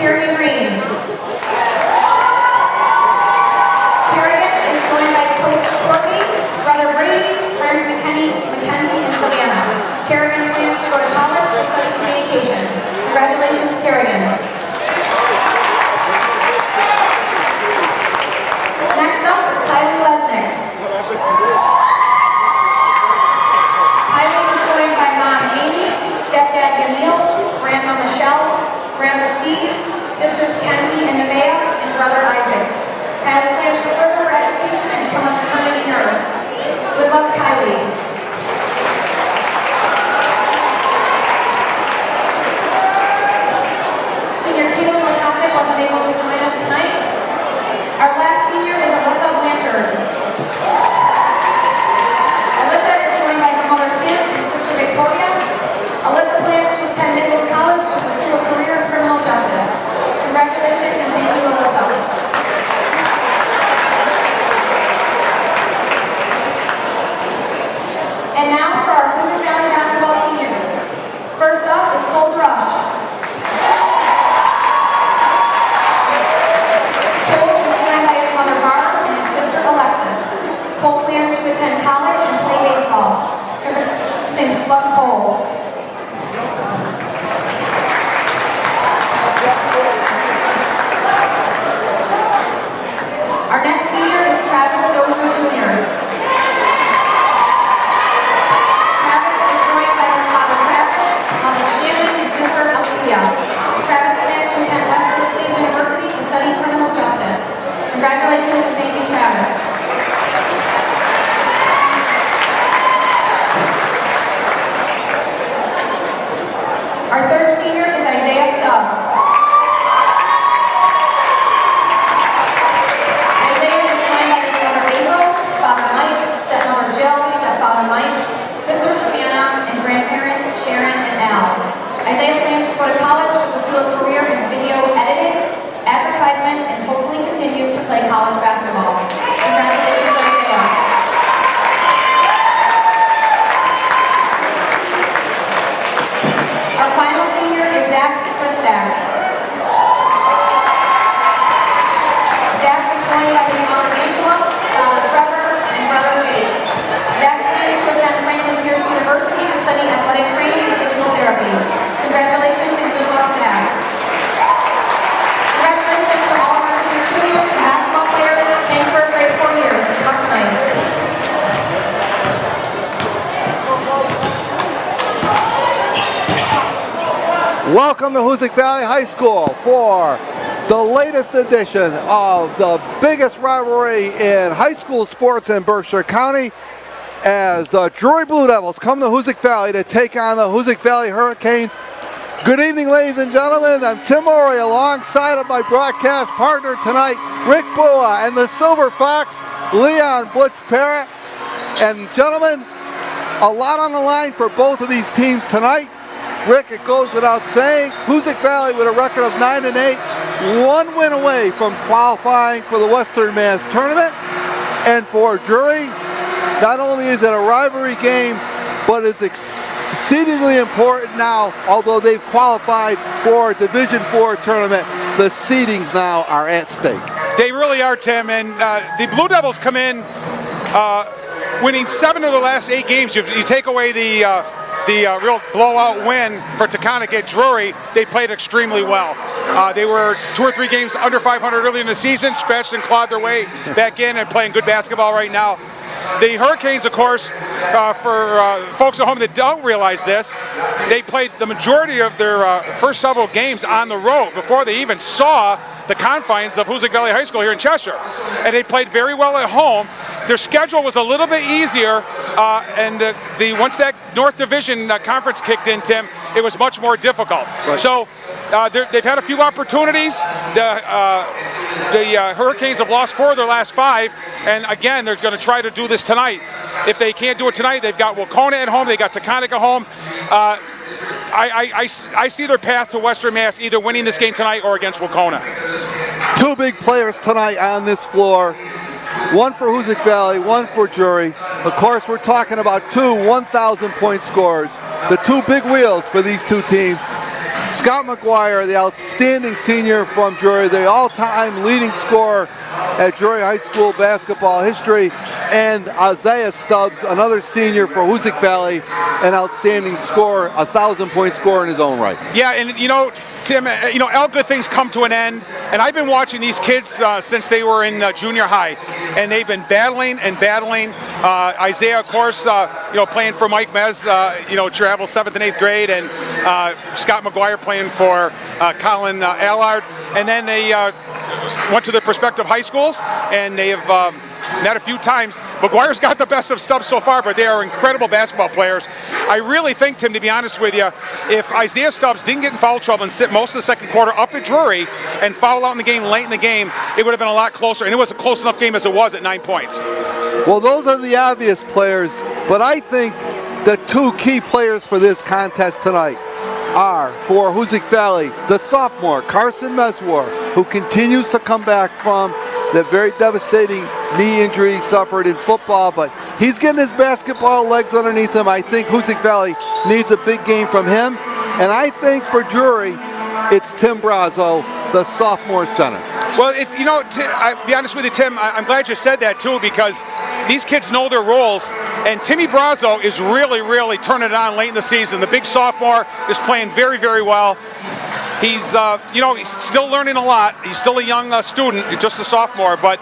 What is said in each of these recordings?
Kerrigan Green. Kerrigan is joined by Coach Courtney, Brother Brady, friends Mackenzie, and Savannah. Kerrigan plans to go to college to study communication. Congratulations, Kerrigan. Next up is Kylie Lesnick. Kylie is joined by Mom Amy, Stepdad Emil, Grandma Michelle, Grandpa Steve, sisters Kenzie and Nevaeh, and Brother Isaac. Kylie plans to further her education and become a maternity nurse. Good luck, Kylie. Senior Caitlin Hoosac was unable to join us tonight. Our last senior is Alyssa Blanchard. Alyssa is joined by her mother Kim and sister Victoria. Alyssa plans to attend Nichols College to pursue a career in criminal justice. Congratulations and thank you, Alyssa. And now for our Hoosac Valley basketball seniors. First up is Cole Rush. Cole is joined by his mother Barb and his sister Alexis. Cole plans to attend college and play baseball. Thank you, Cole. Our next senior is Travis Dozier Jr. Travis is joined by his father Travis, mother Shannon, and sister Olivia. Travis plans to attend Westfield State University to study criminal justice. Congratulations and thank you, Travis. Our third senior is Isaiah Stubbs. Isaiah is joined by his mother April, father Mike, stepmother Jill, stepfather Mike, sister Savannah, and grandparents Sharon and Al. Isaiah plans to go to college to pursue a career in video editing, advertisement, and hopefully continues to play college basketball. Congratulations, Isaiah. Our final senior is Zach Swistak. Zach is joined by his mother Angela, father Trevor, and brother Jake. Zach plans to attend Franklin Pierce University to study athletic training and physical therapy. Congratulations and good luck, Zach. Congratulations to all of our senior cheerleaders and basketball players. Thanks for a great 4 years. Good luck tonight. Welcome to Hoosac Valley High School for the latest edition of the biggest rivalry in high school sports in Berkshire County as the Drury Blue Devils come to Hoosac Valley to take on the Hoosac Valley Hurricanes. Good evening, ladies and gentlemen. I'm Tim Morey alongside of my broadcast partner tonight, Rick Bua, and the Silver Fox, Leon Butch Parrott. And gentlemen, a lot on the line for both of these teams tonight. Rick, it goes without saying, Hoosac Valley with a record of 9-8, 1 win away from qualifying for the Western Mass Tournament. And for Drury, not only is it a rivalry game, but it's exceedingly important now, although they've qualified for a Division IV tournament, the seedings now are at stake. They really are, Tim, and the Blue Devils come in winning 7 of the last 8 games. You take away the real blowout win for Taconic at Drury, they played extremely well. They were 2 or 3 games under 500 early in the season, scratched and clawed their way back in and playing good basketball right now. The Hurricanes, of course, for folks at home that don't realize this, they played the majority of their first several games on the road before they even saw the confines of Hoosac Valley High School here in Cheshire. And they played very well at home. Their schedule was a little bit easier, and once that North Division conference kicked in, Tim, it was much more difficult. Right. So they've had a few opportunities. The Hurricanes have lost 4 of their last 5, and again, they're going to try to do this tonight. If they can't do it tonight, they've got Wacona at home, they got Taconic at home. I see their path to Western Mass either winning this game tonight or against Wacona. 2 big players tonight on this floor. One for Hoosac Valley, one for Drury. Of course, we're talking about 2 1,000-point scorers. The 2 big wheels for these 2 teams. Scott McGuire, the outstanding senior from Drury, the all-time leading scorer at Drury High School basketball history, and Isaiah Stubbs, another senior for Hoosac Valley, an outstanding scorer, 1,000-point scorer in his own right. Yeah, and Tim, all good things come to an end, and I've been watching these kids since they were in junior high, and they've been battling and battling. Isaiah, of course, playing for Mike Mez, travel 7th and 8th grade, and Scott McGuire playing for Colin Allard, and then they went to their respective high schools, and they have met a few times. McGuire's got the best of Stubbs so far, but they are incredible basketball players. I really think, Tim, to be honest with you, if Isaiah Stubbs didn't get in foul trouble and sit most of the second quarter up at Drury and foul out in the game late in the game, it would have been a lot closer, and it was a close enough game as it was at 9 points. Well, those are the obvious players, but I think the two key players for this contest tonight are, for Hoosac Valley, the sophomore, Carson Meswar, who continues to come back from that very devastating knee injury he suffered in football, but he's getting his basketball legs underneath him. I think Hoosac Valley needs a big game from him, and I think for Drury, it's Tim Brazo, the sophomore center. Well, I'll be honest with you, Tim, I'm glad you said that too, because these kids know their roles, and Timmy Brazo is really, really turning it on late in the season. The big sophomore is playing very, very well. He's, he's still learning a lot. He's still a young student, just a sophomore, but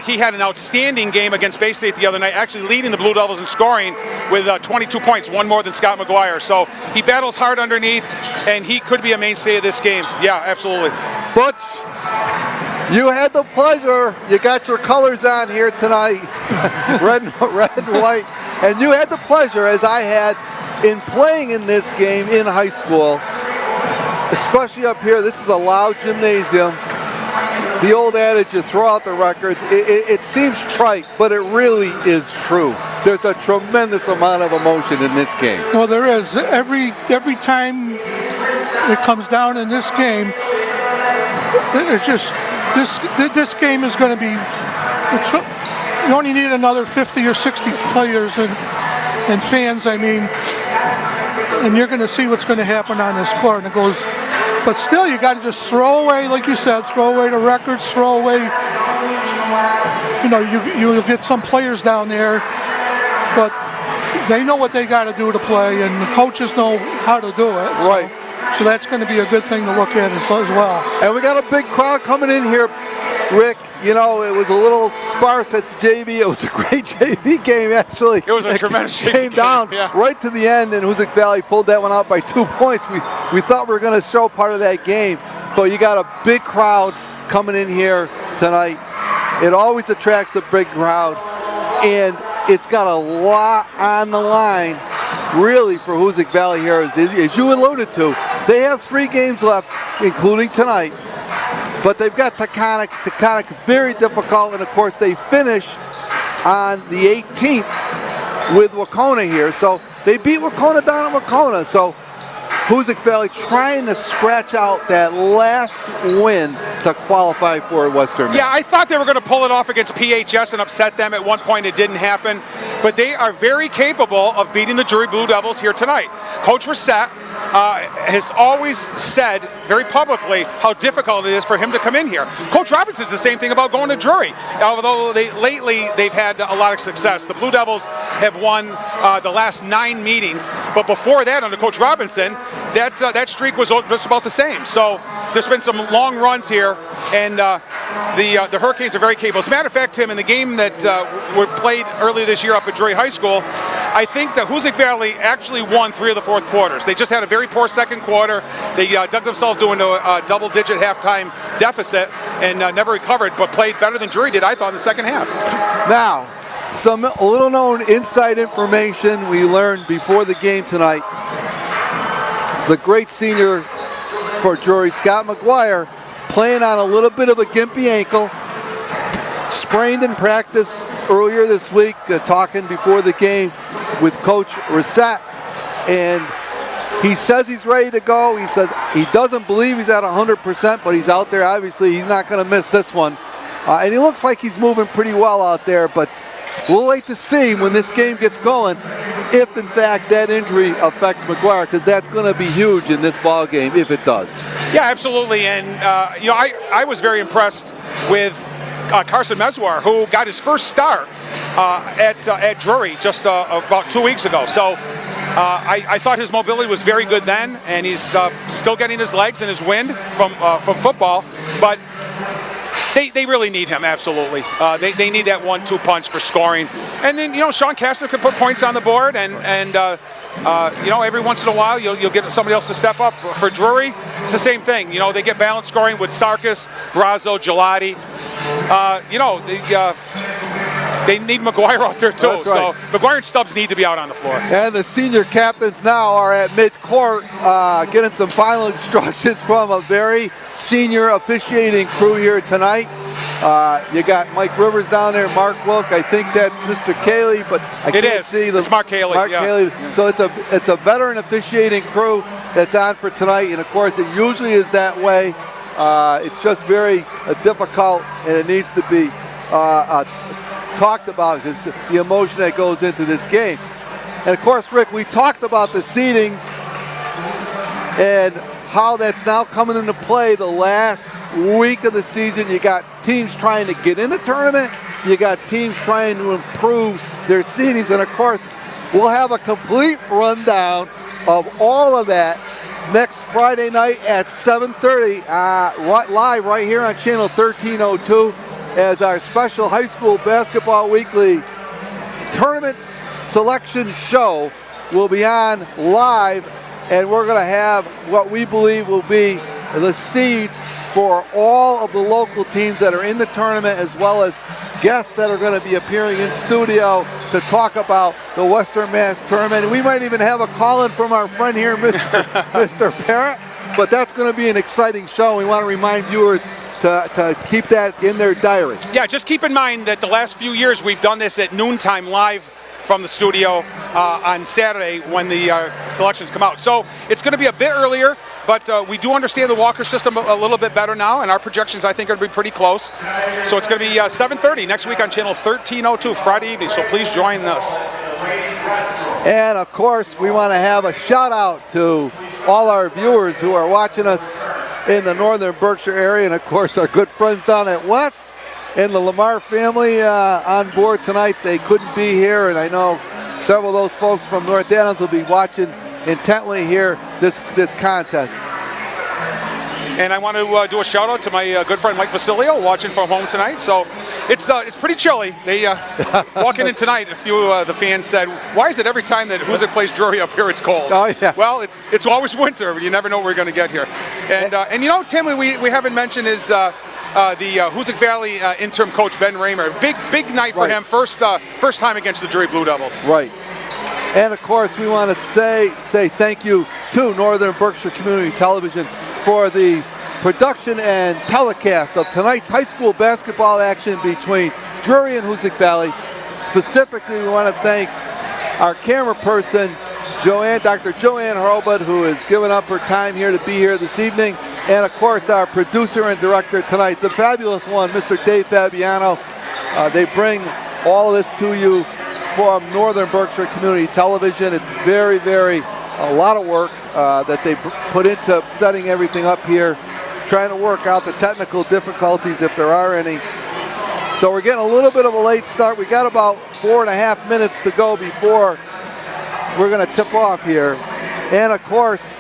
he had an outstanding game against Bay State the other night, actually leading the Blue Devils in scoring with 22 points, one more than Scott McGuire. So he battles hard underneath, and he could be a mainstay of this game. Yeah, absolutely. Butch, you had the pleasure, you got your colors on here tonight, red and white, and you had the pleasure, as I had, in playing in this game in high school, especially up here. This is a loud gymnasium. The old adage, you throw out the records, it seems trite, but it really is true. There's a tremendous amount of emotion in this game. Well, there is. Every time it comes down in this game, it's just, this game is going to be, you only need another 50 or 60 players and fans, and you're going to see what's going to happen on this court. And it goes, but still, you got to just throw away, like you said, throw away the records, throw away, you'll get some players down there, but they know what they got to do to play, and the coaches know how to do it. Right. So that's going to be a good thing to look at as well. And we got a big crowd coming in here, Rick. It was a little sparse at the JV. It was a great JV game, actually. It was a tremendous JV game. Came down right to the end, and Hoosac Valley pulled that one out by 2 points. We thought we were going to show part of that game, but you got a big crowd coming in here tonight. It always attracts a big crowd, and it's got a lot on the line, really, for Hoosac Valley here. As you alluded to, they have 3 games left, including tonight. But they've got Taconic very difficult, and of course they finish on the 18th with Wacona here. So they beat Wacona down at Wacona. So Hoosac Valley trying to scratch out that last win to qualify for Western Mass. Yeah, I thought they were going to pull it off against PHS and upset them at one point. It didn't happen. But they are very capable of beating the Drury Blue Devils here tonight. Coach Reset has always said very publicly how difficult it is for him to come in here. Coach Robinson says the same thing about going to Drury, although lately they've had a lot of success. The Blue Devils have won the last 9 meetings, but before that, under Coach Robinson, that streak was just about the same. So there's been some long runs here, and the Hurricanes are very capable. As a matter of fact, Tim, in the game that were played earlier this year up at Drury High School, I think that Hoosac Valley actually won 3 of the 4th quarters. They just had a very poor second quarter. They dug themselves into a double-digit halftime deficit and never recovered, but played better than Drury did, I thought, in the second half. Now, some little-known inside information we learned before the game tonight. The great senior for Drury, Scott McGuire, playing on a little bit of a gimpy ankle, sprained in practice earlier this week, talking before the game with Coach Reset, and he says he's ready to go. He says he doesn't believe he's at 100%, but he's out there. Obviously, he's not going to miss this one. And he looks like he's moving pretty well out there, but we'll wait to see when this game gets going. if in fact that injury affects McGuire, because that's going to be huge in this ball game if it does. Yeah, absolutely. And I was very impressed with Carson Meswar, who got his first start at Drury just about 2 weeks ago. So I thought his mobility was very good then, and he's still getting his legs and his wind from football. But they really need him, absolutely. They need that 1-2 punch for scoring. And then, Sean Kastner can put points on the board, and every once in a while you'll get somebody else to step up. For Drury, it's the same thing. They get balanced scoring with Sarkis, Brazo, Gelati. They need McGuire out there too. That's right. So McGuire and Stubbs need to be out on the floor. And the senior captains now are at midcourt getting some final instructions from a very senior officiating crew here tonight. You got Mike Rivers down there, Mark Wilk. I think that's Mr. Cayley, but I can't see It's Mark Cayley. Cayley. So it's a veteran officiating crew that's on for tonight, and of course it usually is that way. It's just very difficult, and it needs to be talked about, because the emotion that goes into this game. And of course, Rick, we talked about the seedings and how that's now coming into play the last week of the season. You got teams trying to get in the tournament. You got teams trying to improve their seedings. And of course, we'll have a complete rundown of all of that next Friday night at 7:30, live right here on channel 1302, as our special High School Basketball Weekly tournament selection show will be on live, and we're going to have what we believe will be the seeds for all of the local teams that are in the tournament, as well as guests that are going to be appearing in studio to talk about the Western Mass Tournament. And we might even have a call-in from our friend here, Mr. Parrott, but that's going to be an exciting show. We want to remind viewers to keep that in their diary. Yeah, just keep in mind that the last few years we've done this at noontime live from the studio on Saturday when the selections come out. So it's going to be a bit earlier, but we do understand the Walker system a little bit better now, and our projections, I think, are going to be pretty close. So it's going to be 7:30 next week on channel 1302, Friday evening, so please join us. And of course, we want to have a shout out to all our viewers who are watching us in the northern Berkshire area, and of course our good friends down at West and the Lamar family on board tonight. They couldn't be here, and I know several of those folks from North Adams will be watching intently here this contest. And I want to do a shout out to my good friend Mike Vasilio, watching from home tonight. So it's pretty chilly. They walking in tonight, a few of the fans said, "Why is it every time that Hoosac plays Drury up here, it's cold?" Oh yeah. Well, it's always winter. You never know what we're going to get here. And Tim, we haven't mentioned is the Hoosac Valley interim coach Ben Raymer. Big night for him. First time against the Drury Blue Devils. Right. And of course, we want to say thank you to Northern Berkshire Community Television for the production and telecast of tonight's high school basketball action between Drury and Hoosac Valley. Specifically, we want to thank our camera person, Dr. Joanne Hurlbut, who has given up her time here to be here this evening. And of course, our producer and director tonight, the fabulous one, Mr. Dave Fabiano. They bring all this to you from Northern Berkshire Community Television. It's very, a lot of work that they put into setting everything up here, trying to work out the technical difficulties if there are any. So we're getting a little bit of a late start. We got about 4.5 minutes to go before we're going to tip off here. And of course,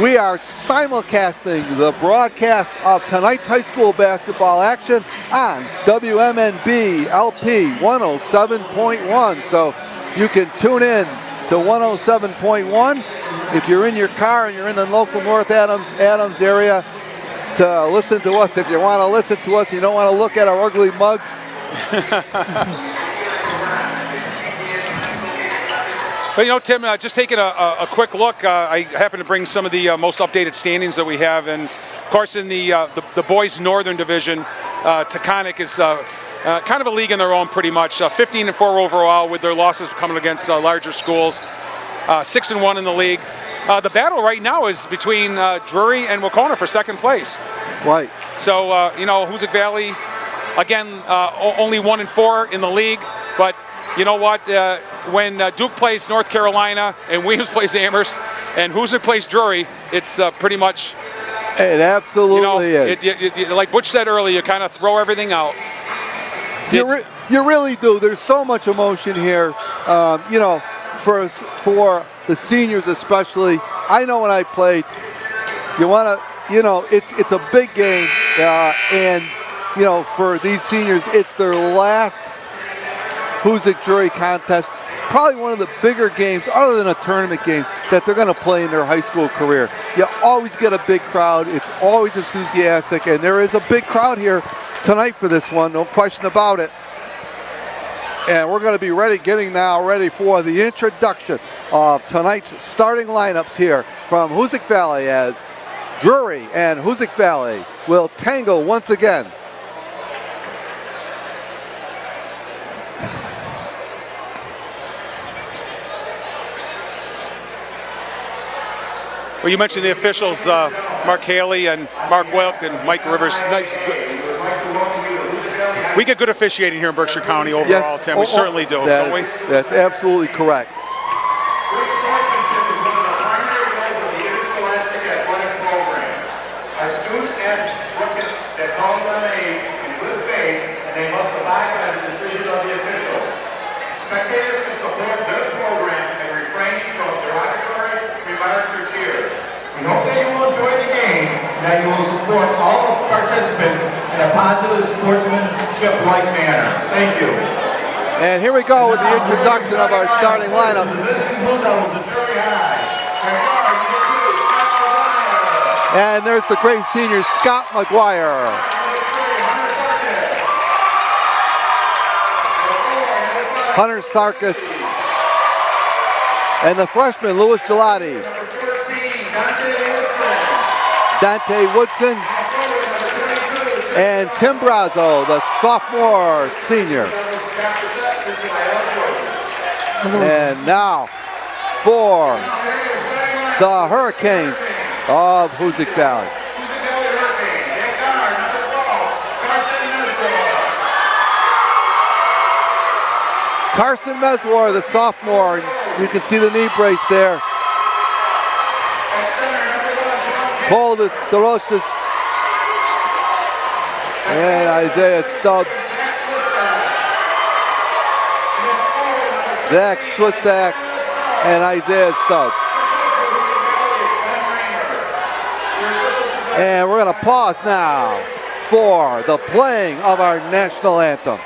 we are simulcasting the broadcast of tonight's high school basketball action on WMNB LP 107.1. So you can tune in to 107.1 if you're in your car and you're in the local North Adams area to listen to us. If you want to listen to us, you don't want to look at our ugly mugs. But Tim, just taking a quick look, I happen to bring some of the most updated standings that we have, and of course in the boys' Northern Division, Taconic is kind of a league in their own pretty much. 15-4 overall with their losses coming against larger schools. 6-1 in the league. The battle right now is between Drury and Wacona for second place. Right. So Hoosac Valley, again, only 1-4 in the league, but you know what? when Duke plays North Carolina and Williams plays Amherst and Hoosac plays Drury, it's pretty much, It absolutely is. like Butch said earlier, you kind of throw everything out. You really do. There's so much emotion here. You know, for the seniors especially. I know when I played, you want to, you know, it's a big game, and you know, for these seniors, it's their last Hoosac Drury contest. Probably one of the bigger games, other than a tournament game, that they're going to play in their high school career. You always get a big crowd. It's always enthusiastic, and there is a big crowd here tonight for this one, no question about it. And we're going to be getting ready for the introduction of tonight's starting lineups here from Hoosac Valley, as Drury and Hoosac Valley will tangle once again. Well, you mentioned the officials, Mark Haley and Mark Wilk and Mike Rivers. Nice. We get good officiating here in Berkshire County overall, Yes. Tim. We certainly do, don't we? That's absolutely correct. Good sportsmanship is one of the primary goals of the interscholastic athletic program. Our student athletes that calls are made in good faith, and they must abide by the decision of the officials. Spectators can support their program and refrain from derogatory remarks or cheers. We hope that you will enjoy the game and that you will support all the participants in a positive sportsmanship-like manner. Thank you. And here we go with the introduction of our starting lineups. And there's the great senior Scott McGuire. Hunter Sarkis. And the freshman, Louis Gelati. Dante Woodson. And Tim Brazo, the sophomore senior. And now for the Hurricanes of Hoosac Valley. Carson Meswar, the sophomore. You can see the knee brace there. Paul DeRosas and Isaiah Stubbs. Zach Swistak and Isaiah Stubbs. And we're going to pause now for the playing of our national anthem.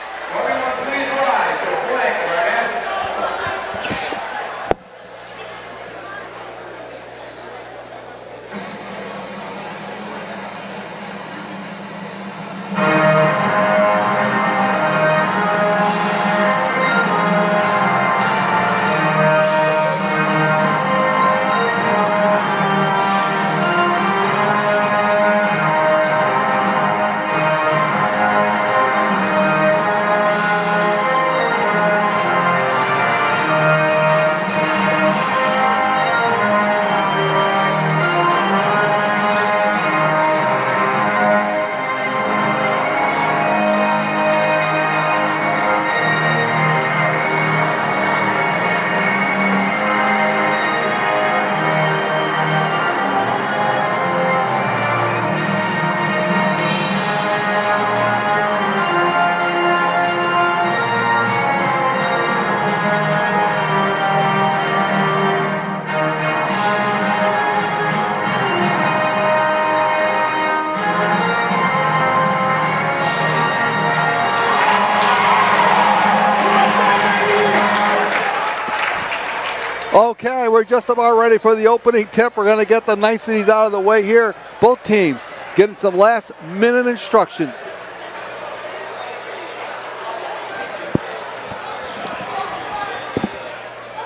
Okay, we're just about ready for the opening tip. We're going to get the niceties out of the way here. Both teams getting some last-minute instructions.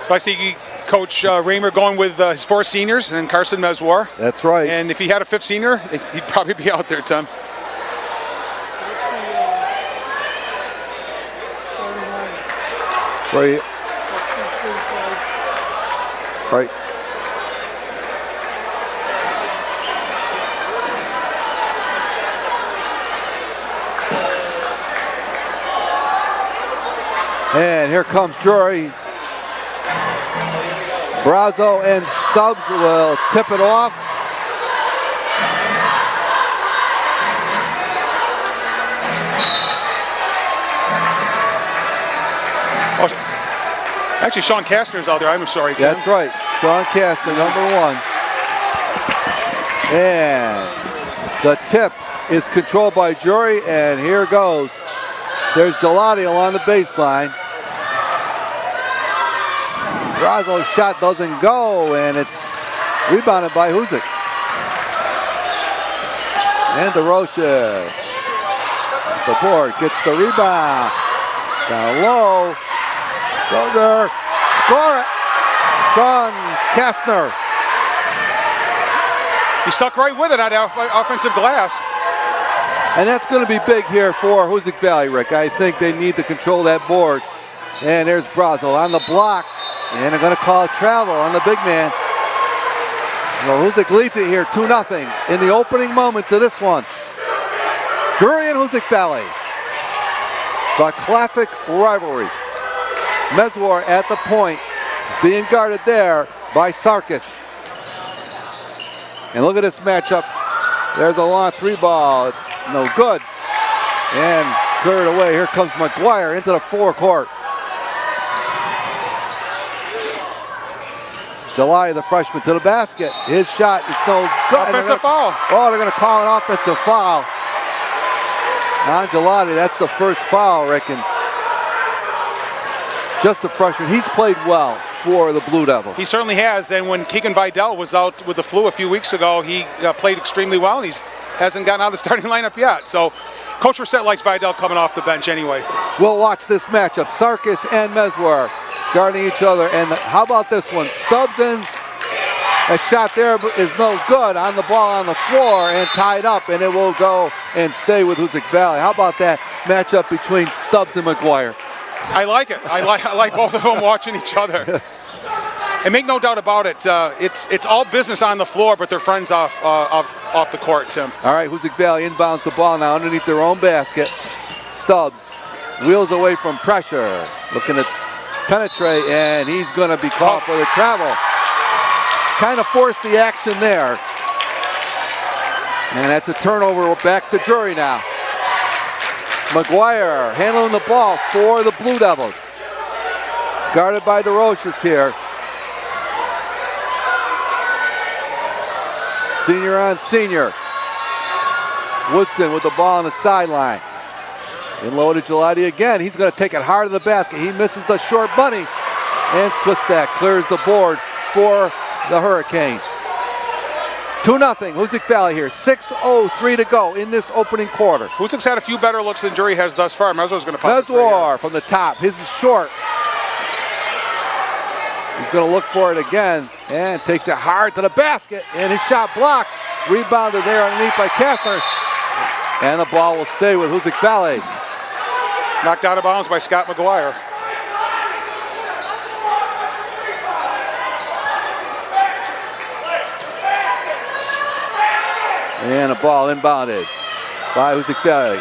So I see Coach Raymer going with his 4 seniors and Carson Meswar. That's right. And if he had a 5th senior, he'd probably be out there, Tim. Right. Right. And here comes Drury. Brazo and Stubbs will tip it off. Oh, actually, Sean Kastner's out there. I'm sorry, Tim. That's right. Sean Kastner, number 1. And the tip is controlled by Drury, and here goes. There's Gelati along the baseline. Brazo's shot doesn't go, and it's rebounded by Hoosac. And DeRoches. The board gets the rebound. Down low. Goger. Score it. Sean Kastner. He stuck right with it on offensive glass. And that's going to be big here for Hoosac Valley, Rick. I think they need to control that board. And there's Brazo on the block. And they're going to call travel on the big man. Well, Hoosac leads it here 2-0 in the opening moments of this one. Drury and Hoosac Valley. The classic rivalry. Meswar at the point, being guarded there by Sarkis. And look at this matchup. There's a long 3-ball. No good. And cleared away. Here comes McGuire into the forecourt. July, the freshman, to the basket. His shot is no good. Offensive foul. Oh, they're going to call an offensive foul on Gelati. That's the first foul, I reckon. Just a freshman. He's played well for the Blue Devils. He certainly has. And when Keegan Vidal was out with the flu a few weeks ago, he played extremely well, and he hasn't gotten out of the starting lineup yet. So Coach Reset likes Vidal coming off the bench anyway. We'll watch this matchup. Sarkis and Meswar guarding each other. And how about this one? Stubbs in. A shot there is no good. On the ball on the floor and tied up, and it will go and stay with Hoosac Valley. How about that matchup between Stubbs and McGuire? I like it. I like both of them watching each other. And make no doubt about it, it's all business on the floor, but they're friends off the court, Tim. All right, Hoosac Valley inbounds the ball now underneath their own basket. Stubbs wheels away from pressure, looking to penetrate, and he's going to be called for the travel. Kind of forced the action there. And that's a turnover back to Drury now. McGuire handling the ball for the Blue Devils. Guarded by DeRoches here. Senior on senior. Woodson with the ball on the sideline. In low to Gelati again. He's going to take it hard in the basket. He misses the short bunny. And Swistak clears the board for the Hurricanes. 2-0, Hoosac Valley here. 6:03 to go in this opening quarter. Hoosac's had a few better looks than Drury has thus far. Meswar's going to pop. Meswar from the top. His is short. He's going to look for it again and takes it hard to the basket. And his shot blocked. Rebounded there underneath by Kastner. And the ball will stay with Hoosac Valley. Knocked out of bounds by Scott McGuire. And a ball inbounded by Hoosac Valley.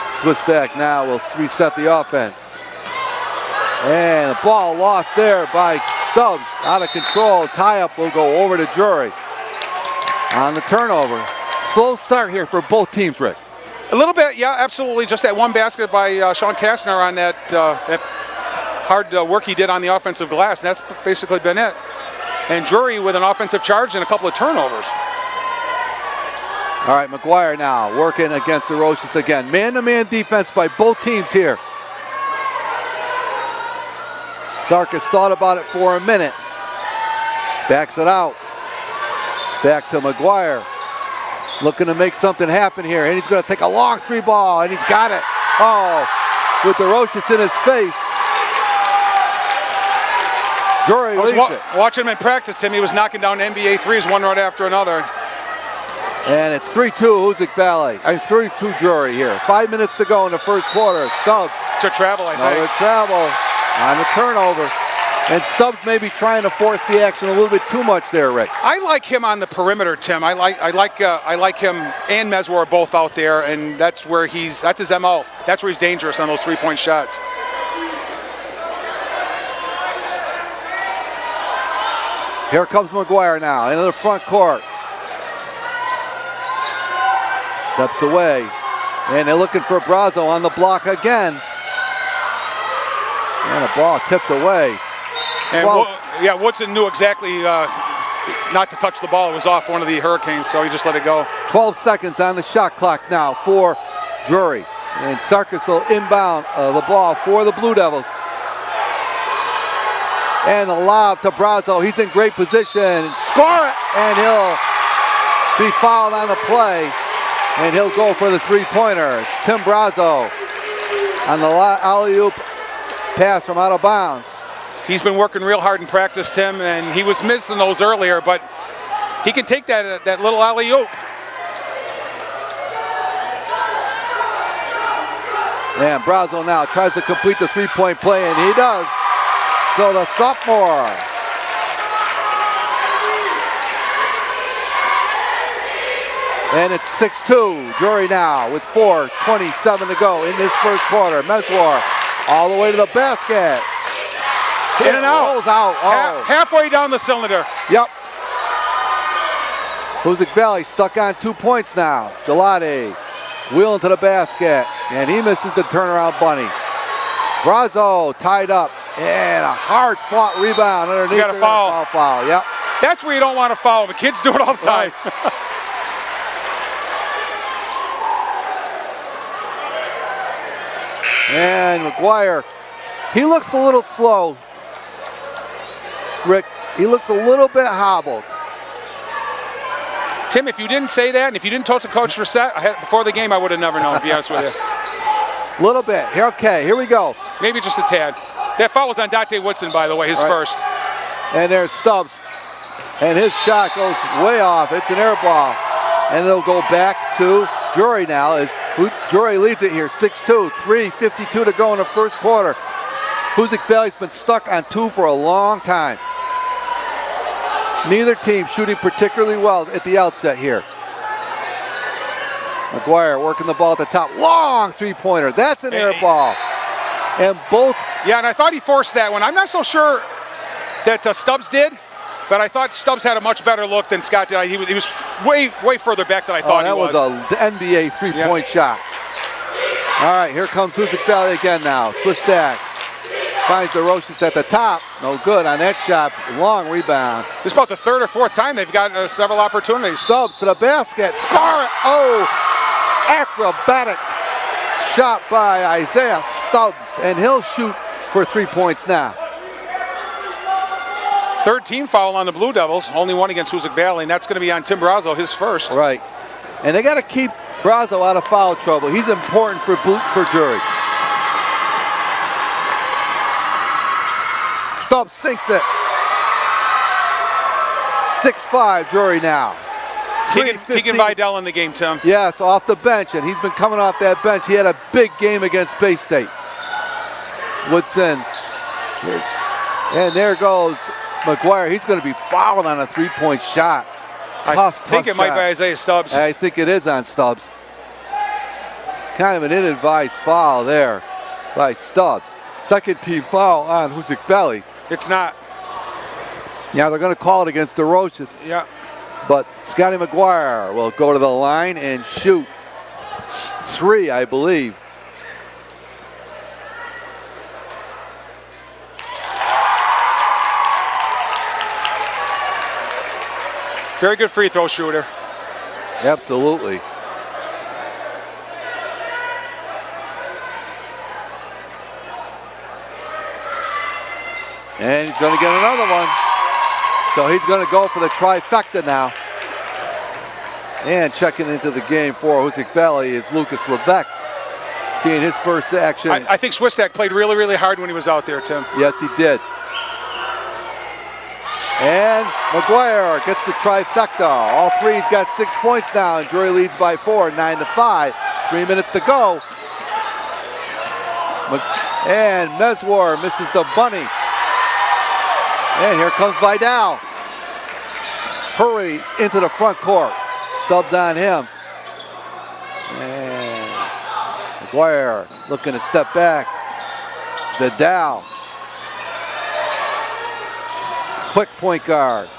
Swistak now will reset the offense. And the ball lost there by Stubbs. Out of control. Tie-up will go over to Drury. On the turnover. Slow start here for both teams, Rick. A little bit, yeah, absolutely. Just that one basket by Sean Kastner on that hard work he did on the offensive glass. And that's basically been it. And Drury with an offensive charge and a couple of turnovers. All right, McGuire now working against DeRoches again. Man-to-man defense by both teams here. Sarkis thought about it for a minute. Backs it out. Back to McGuire. Looking to make something happen here. And he's going to take a long 3-ball, and he's got it. Oh, with DeRoches in his face. Drury leads it. Watching him in practice, Tim. He was knocking down NBA threes one right after another. And it's 3-2 Hoosac Valley. 3-2 Drury here. 5 minutes to go in the first quarter. Stubbs. To travel, I think. Another travel on the turnover. And Stubbs may be trying to force the action a little bit too much there, Rick. I like him on the perimeter, Tim. I like him and Meswar both out there, and that's his MO. That's where he's dangerous on those 3-point shots. Here comes McGuire now into the front court. Steps away. And they're looking for Brazo on the block again. And the ball tipped away. And Woodson knew exactly not to touch the ball. It was off one of the Hurricanes, so he just let it go. 12 seconds on the shot clock now for Drury. And Sarkis will inbound the ball for the Blue Devils. And the lob to Brazo. He's in great position. Score it! And he'll be fouled on the play. And he'll go for the three-pointers. Tim Brazo on the alley-oop pass from out of bounds. He's been working real hard in practice, Tim, and he was missing those earlier, but he can take that little alley-oop. And Brazo now tries to complete the three-point play, and he does. So the sophomore. And it's 6-2. Drury now with 4:27 to go in this first quarter. Meswar all the way to the basket. In and out. Rolls out. Oh. Halfway down the cylinder. Yep. Hoosac Valley stuck on 2 points now. Gelati wheeling to the basket, and he misses the turnaround bunny. Brazo tied up, and a hard-fought rebound underneath. You got a foul. Foul. Yep. That's where you don't want to foul. The kids do it all the time. Right. And McGuire, he looks a little slow. Rick, he looks a little bit hobbled. Tim, if you didn't say that, and if you didn't talk to Coach Reset before the game, I would have never known, to be honest with you. Little bit. Here we go. Maybe just a tad. That foul was on Dante Woodson, by the way, his first. And there's Stubbs. And his shot goes way off. It's an air ball. And it'll go back to Drury now as Drury leads it here, 6-2, 3:52 to go in the first quarter. Hoosac Valley's been stuck on 2 for a long time. Neither team shooting particularly well at the outset here. McGuire working the ball at the top. Long three-pointer. That's an air ball. And both. Yeah, and I thought he forced that one. I'm not so sure that Stubbs did, but I thought Stubbs had a much better look than Scott did. He was way further back than I thought he was. That was an NBA three-point shot. All right, here comes Hoosac Valley again now. Switch stack. Finds DeRoches at the top. No good on that shot. Long rebound. This is about the third or fourth time they've gotten several opportunities. Stubbs to the basket. Score it. Oh, acrobatic shot by Isaiah Stubbs. And he'll shoot for 3 points now. Third team foul on the Blue Devils. Only one against Hoosac Valley, and that's going to be on Tim Brazo, his first. Right. And they got to keep Brazo out of foul trouble. He's important for Drury. Stubbs sinks it. 6-5 Drury now. Keegan Vidal in the game, Tim. Yes, off the bench, and he's been coming off that bench. He had a big game against Bay State. Woodson. And there goes McGuire. He's going to be fouled on a three-point shot. I think it might be Isaiah Stubbs. I think it is on Stubbs. Kind of an ill-advised foul there by Stubbs. Second team foul on Hoosac Valley. It's not. Yeah, they're going to call it against DeRoches. Yeah. But Scotty McGuire will go to the line and shoot 3, I believe. Very good free throw shooter. Absolutely. And he's going to get another one. So he's going to go for the trifecta now. And checking into the game for Hoosac Valley is Lucas Levesque. Seeing his first action. I think Swistak played really, really hard when he was out there, Tim. Yes, he did. And McGuire gets the trifecta. All three, he's got 6 points now, and Drury leads by 4, 9-5. 3 minutes to go. And Meswar misses the bunny. And here comes Vidal. Hurries into the front court. Stubbs on him. And McGuire looking to step back. Vidal. Quick point guard.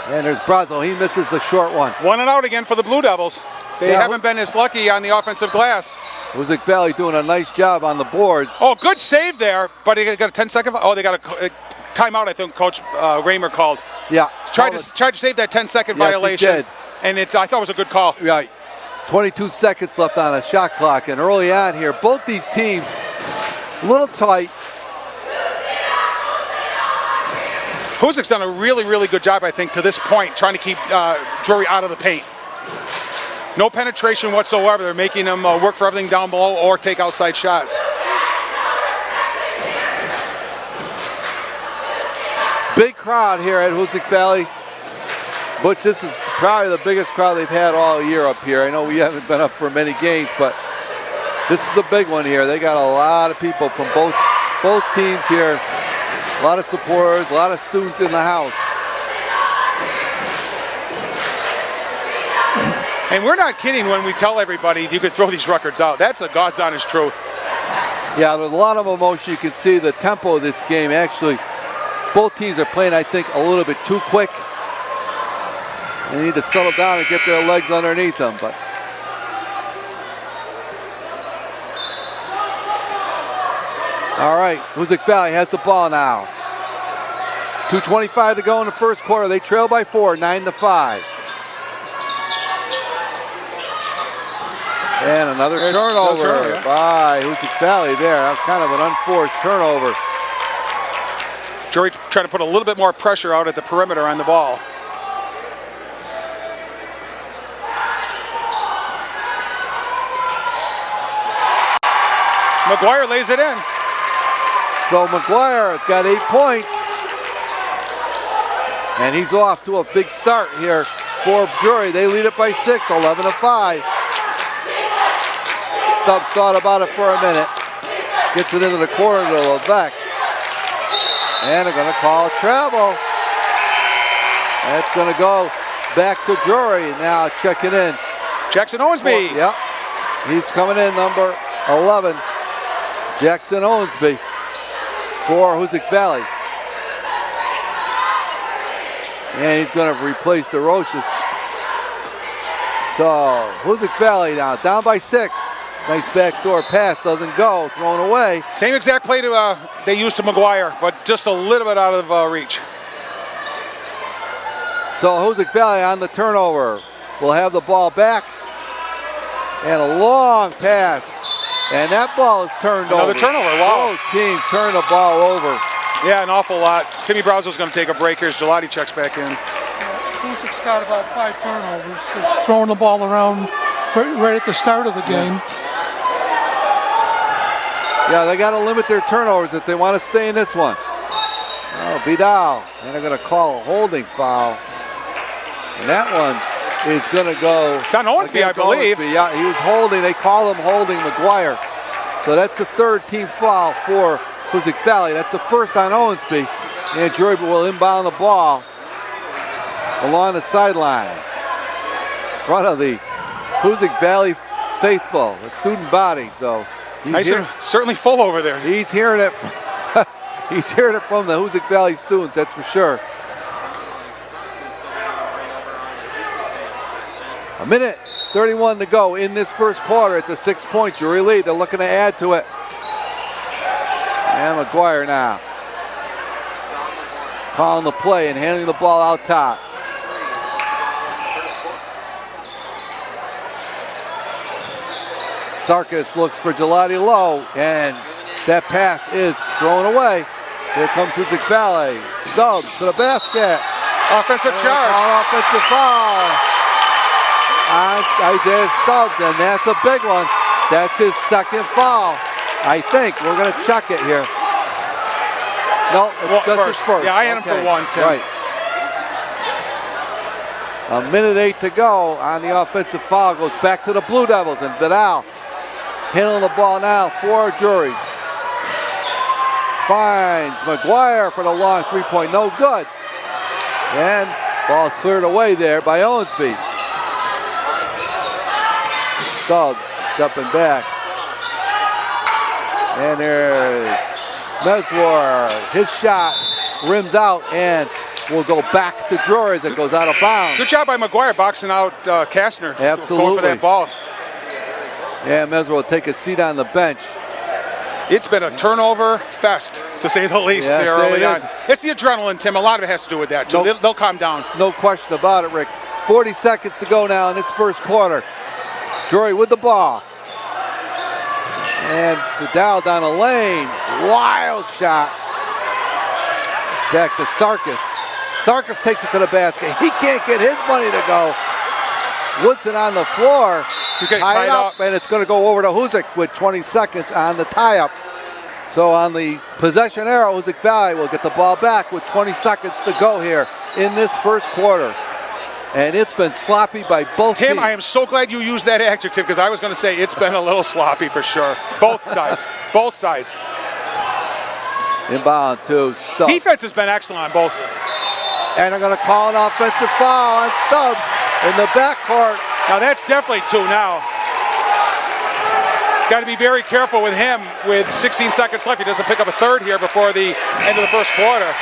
And there's Brazo. He misses the short one. 1 and out again for the Blue Devils. They haven't been as lucky on the offensive glass. Hoosac Valley doing a nice job on the boards. Oh, good save there, but they got a 10-second. Oh, they got a timeout. I think Coach Raymer called. Yeah. Tried to save that 10-second violation. He did. And I thought it was a good call. Right. 22 seconds left on a shot clock, and early on here, both these teams a little tight. Hoosac's done a really, really good job, I think, to this point, trying to keep Drury out of the paint. No penetration whatsoever. They're making them work for everything down below or take outside shots. Big crowd here at Hoosac Valley. Butch, this is probably the biggest crowd they've had all year up here. I know we haven't been up for many games, but this is a big one here. They got a lot of people from both teams here. A lot of supporters, a lot of students in the house. And we're not kidding when we tell everybody you could throw these records out. That's the God's honest truth. Yeah, there's a lot of emotion. You can see the tempo of this game. Actually, both teams are playing, I think, a little bit too quick. They need to settle down and get their legs underneath them. But all right, Hoosac Valley has the ball now. 2:25 to go in the first quarter. They trail by 4, 9-5. And another turnover by Hoosac Valley there. Kind of an unforced turnover. Drury trying to put a little bit more pressure out at the perimeter on the ball. McGuire lays it in. So McGuire has got 8 points. And he's off to a big start here for Drury. They lead it by 6, 11-5. Stubbs thought about it for a minute. Gets it into the corner to Levesque. And they're going to call travel. That's going to go back to Drury. Now checking in. Jackson Owensby. Yep. He's coming in, number 11. Jackson Owensby for Hoosac Valley. And he's going to replace DeRoches. So Hoosac Valley now down by 6. Nice backdoor pass, doesn't go, thrown away. Same exact play they used to McGuire, but just a little bit out of reach. So Hoosac Valley on the turnover. Will have the ball back. And a long pass. And that ball is turned over. Another turnover, wow. Both teams turn the ball over. Yeah, an awful lot. Timmy Brazo's going to take a break here as Gelati checks back in. Hoosac's got about 5 turnovers. Just throwing the ball around right at the start of the game. Yeah, they got to limit their turnovers if they want to stay in this one. Oh, Vidal. And they're going to call a holding foul. And that one is going to go. It's on Owensby, I believe. Owensby. Yeah, he was holding. They call him holding McGuire. So that's the 3rd team foul for Hoosac Valley. That's the first on Owensby. And Drury will inbound the ball along the sideline. In front of the Hoosac Valley faithful, the student body. So nice and certainly full over there. He's hearing it. He's hearing it from the Hoosac Valley students, that's for sure. A minute 31 to go in this first quarter. It's a 6-point Drury lead. They're looking to add to it. And McGuire now calling the play and handing the ball out top. Sarkis looks for Gelati low, and that pass is thrown away. Here comes Hoosac Valley. Stubbs to the basket. Offensive charge. Offensive foul on Isaiah Stubbs, and that's a big one. That's his 2nd foul. I think we're going to check it here. No, it's just his first. Yeah, I had him for 1, Tim. Right. A minute 8 to go on the offensive foul. Goes back to the Blue Devils, and Vidal handling the ball now for Drury. Finds McGuire for the long 3-point, no good. And ball cleared away there by Owensby. Stubbs stepping back. And there's Meswar. His shot rims out, and will go back to Drury as it goes out of bounds. Good job by McGuire boxing out Kastner. Absolutely. Going for that ball. Yeah, Mesmer will take a seat on the bench. It's been a turnover fest, to say the least, Yes, here early it on. is. It's the adrenaline, Tim. A lot of it has to do with that, too. Nope. They'll calm down. No question about it, Rick. 40 seconds to go now in this first quarter. Drury with the ball. And Vidal down the lane. Wild shot. Back to Sarkis. Sarkis takes it to the basket. He can't get his money to go. Woodson on the floor. Tied up, and it's going to go over to Hoosac with 20 seconds on the tie-up. So on the possession arrow, Hoosac Valley will get the ball back with 20 seconds to go here in this first quarter. And it's been sloppy by both teams. Tim, I am so glad you used that adjective because I was going to say it's been a little sloppy for sure. Both sides. Both sides. Inbound to Stubbs. Defense has been excellent on both. And they're going to call an offensive foul on Stubbs in the backcourt. Now that's definitely 2 now. Got to be very careful with him with 16 seconds left. He doesn't pick up a third here before the end of the first quarter.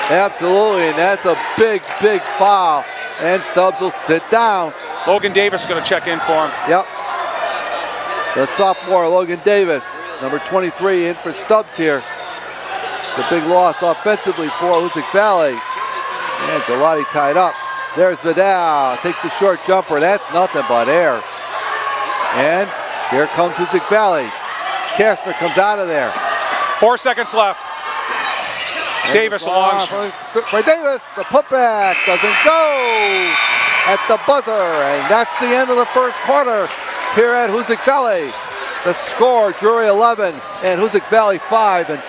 Absolutely, and that's a big, big foul. And Stubbs will sit down. Logan Davis is going to check in for him. Yep. The sophomore, Logan Davis, number 23, in for Stubbs here. It's a big loss offensively for Hoosac Valley. And Gelati tied up. There's Vidal, takes the short jumper. That's nothing but air. And here comes Hoosac Valley. Kastner comes out of there. 4 seconds left. And Davis along. For Davis, the putback doesn't go at the buzzer. And that's the end of the first quarter here at Hoosac Valley. The score, Drury 11 and Hoosac Valley 5. And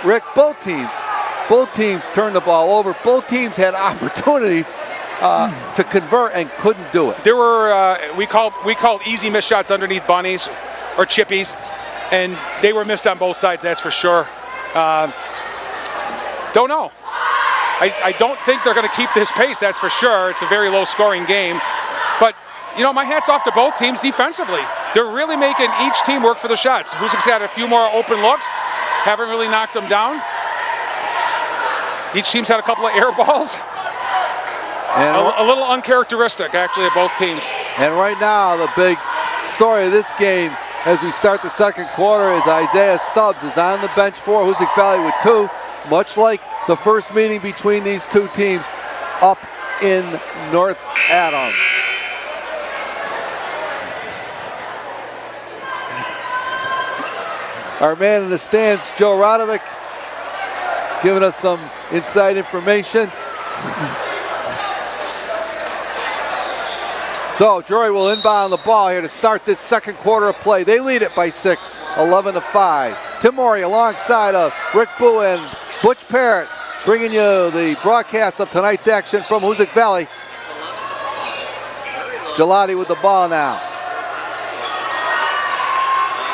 Rick, both teams turned the ball over. Both teams had opportunities to convert and couldn't do it. There were we called easy missed shots underneath bunnies or chippies, and they were missed on both sides. That's for sure. Don't know. I don't think they're going to keep this pace. That's for sure. It's a very low-scoring game, but you know, my hat's off to both teams defensively. They're really making each team work for the shots. Hoosac's had a few more open looks, haven't really knocked them down. Each team's had a couple of air balls. And a little uncharacteristic, actually, of both teams. And right now, the big story of this game as we start the second quarter is Isaiah Stubbs is on the bench for Hoosac Valley with 2, much like the first meeting between these two teams up in North Adams. Our man in the stands, Joe Radovic, giving us some inside information. So Drury will inbound the ball here to start this second quarter of play. They lead it by 6, 11-5. Tim Morey alongside of Rick Boo and Butch Parrott bringing you the broadcast of tonight's action from Hoosac Valley. Gelati with the ball now.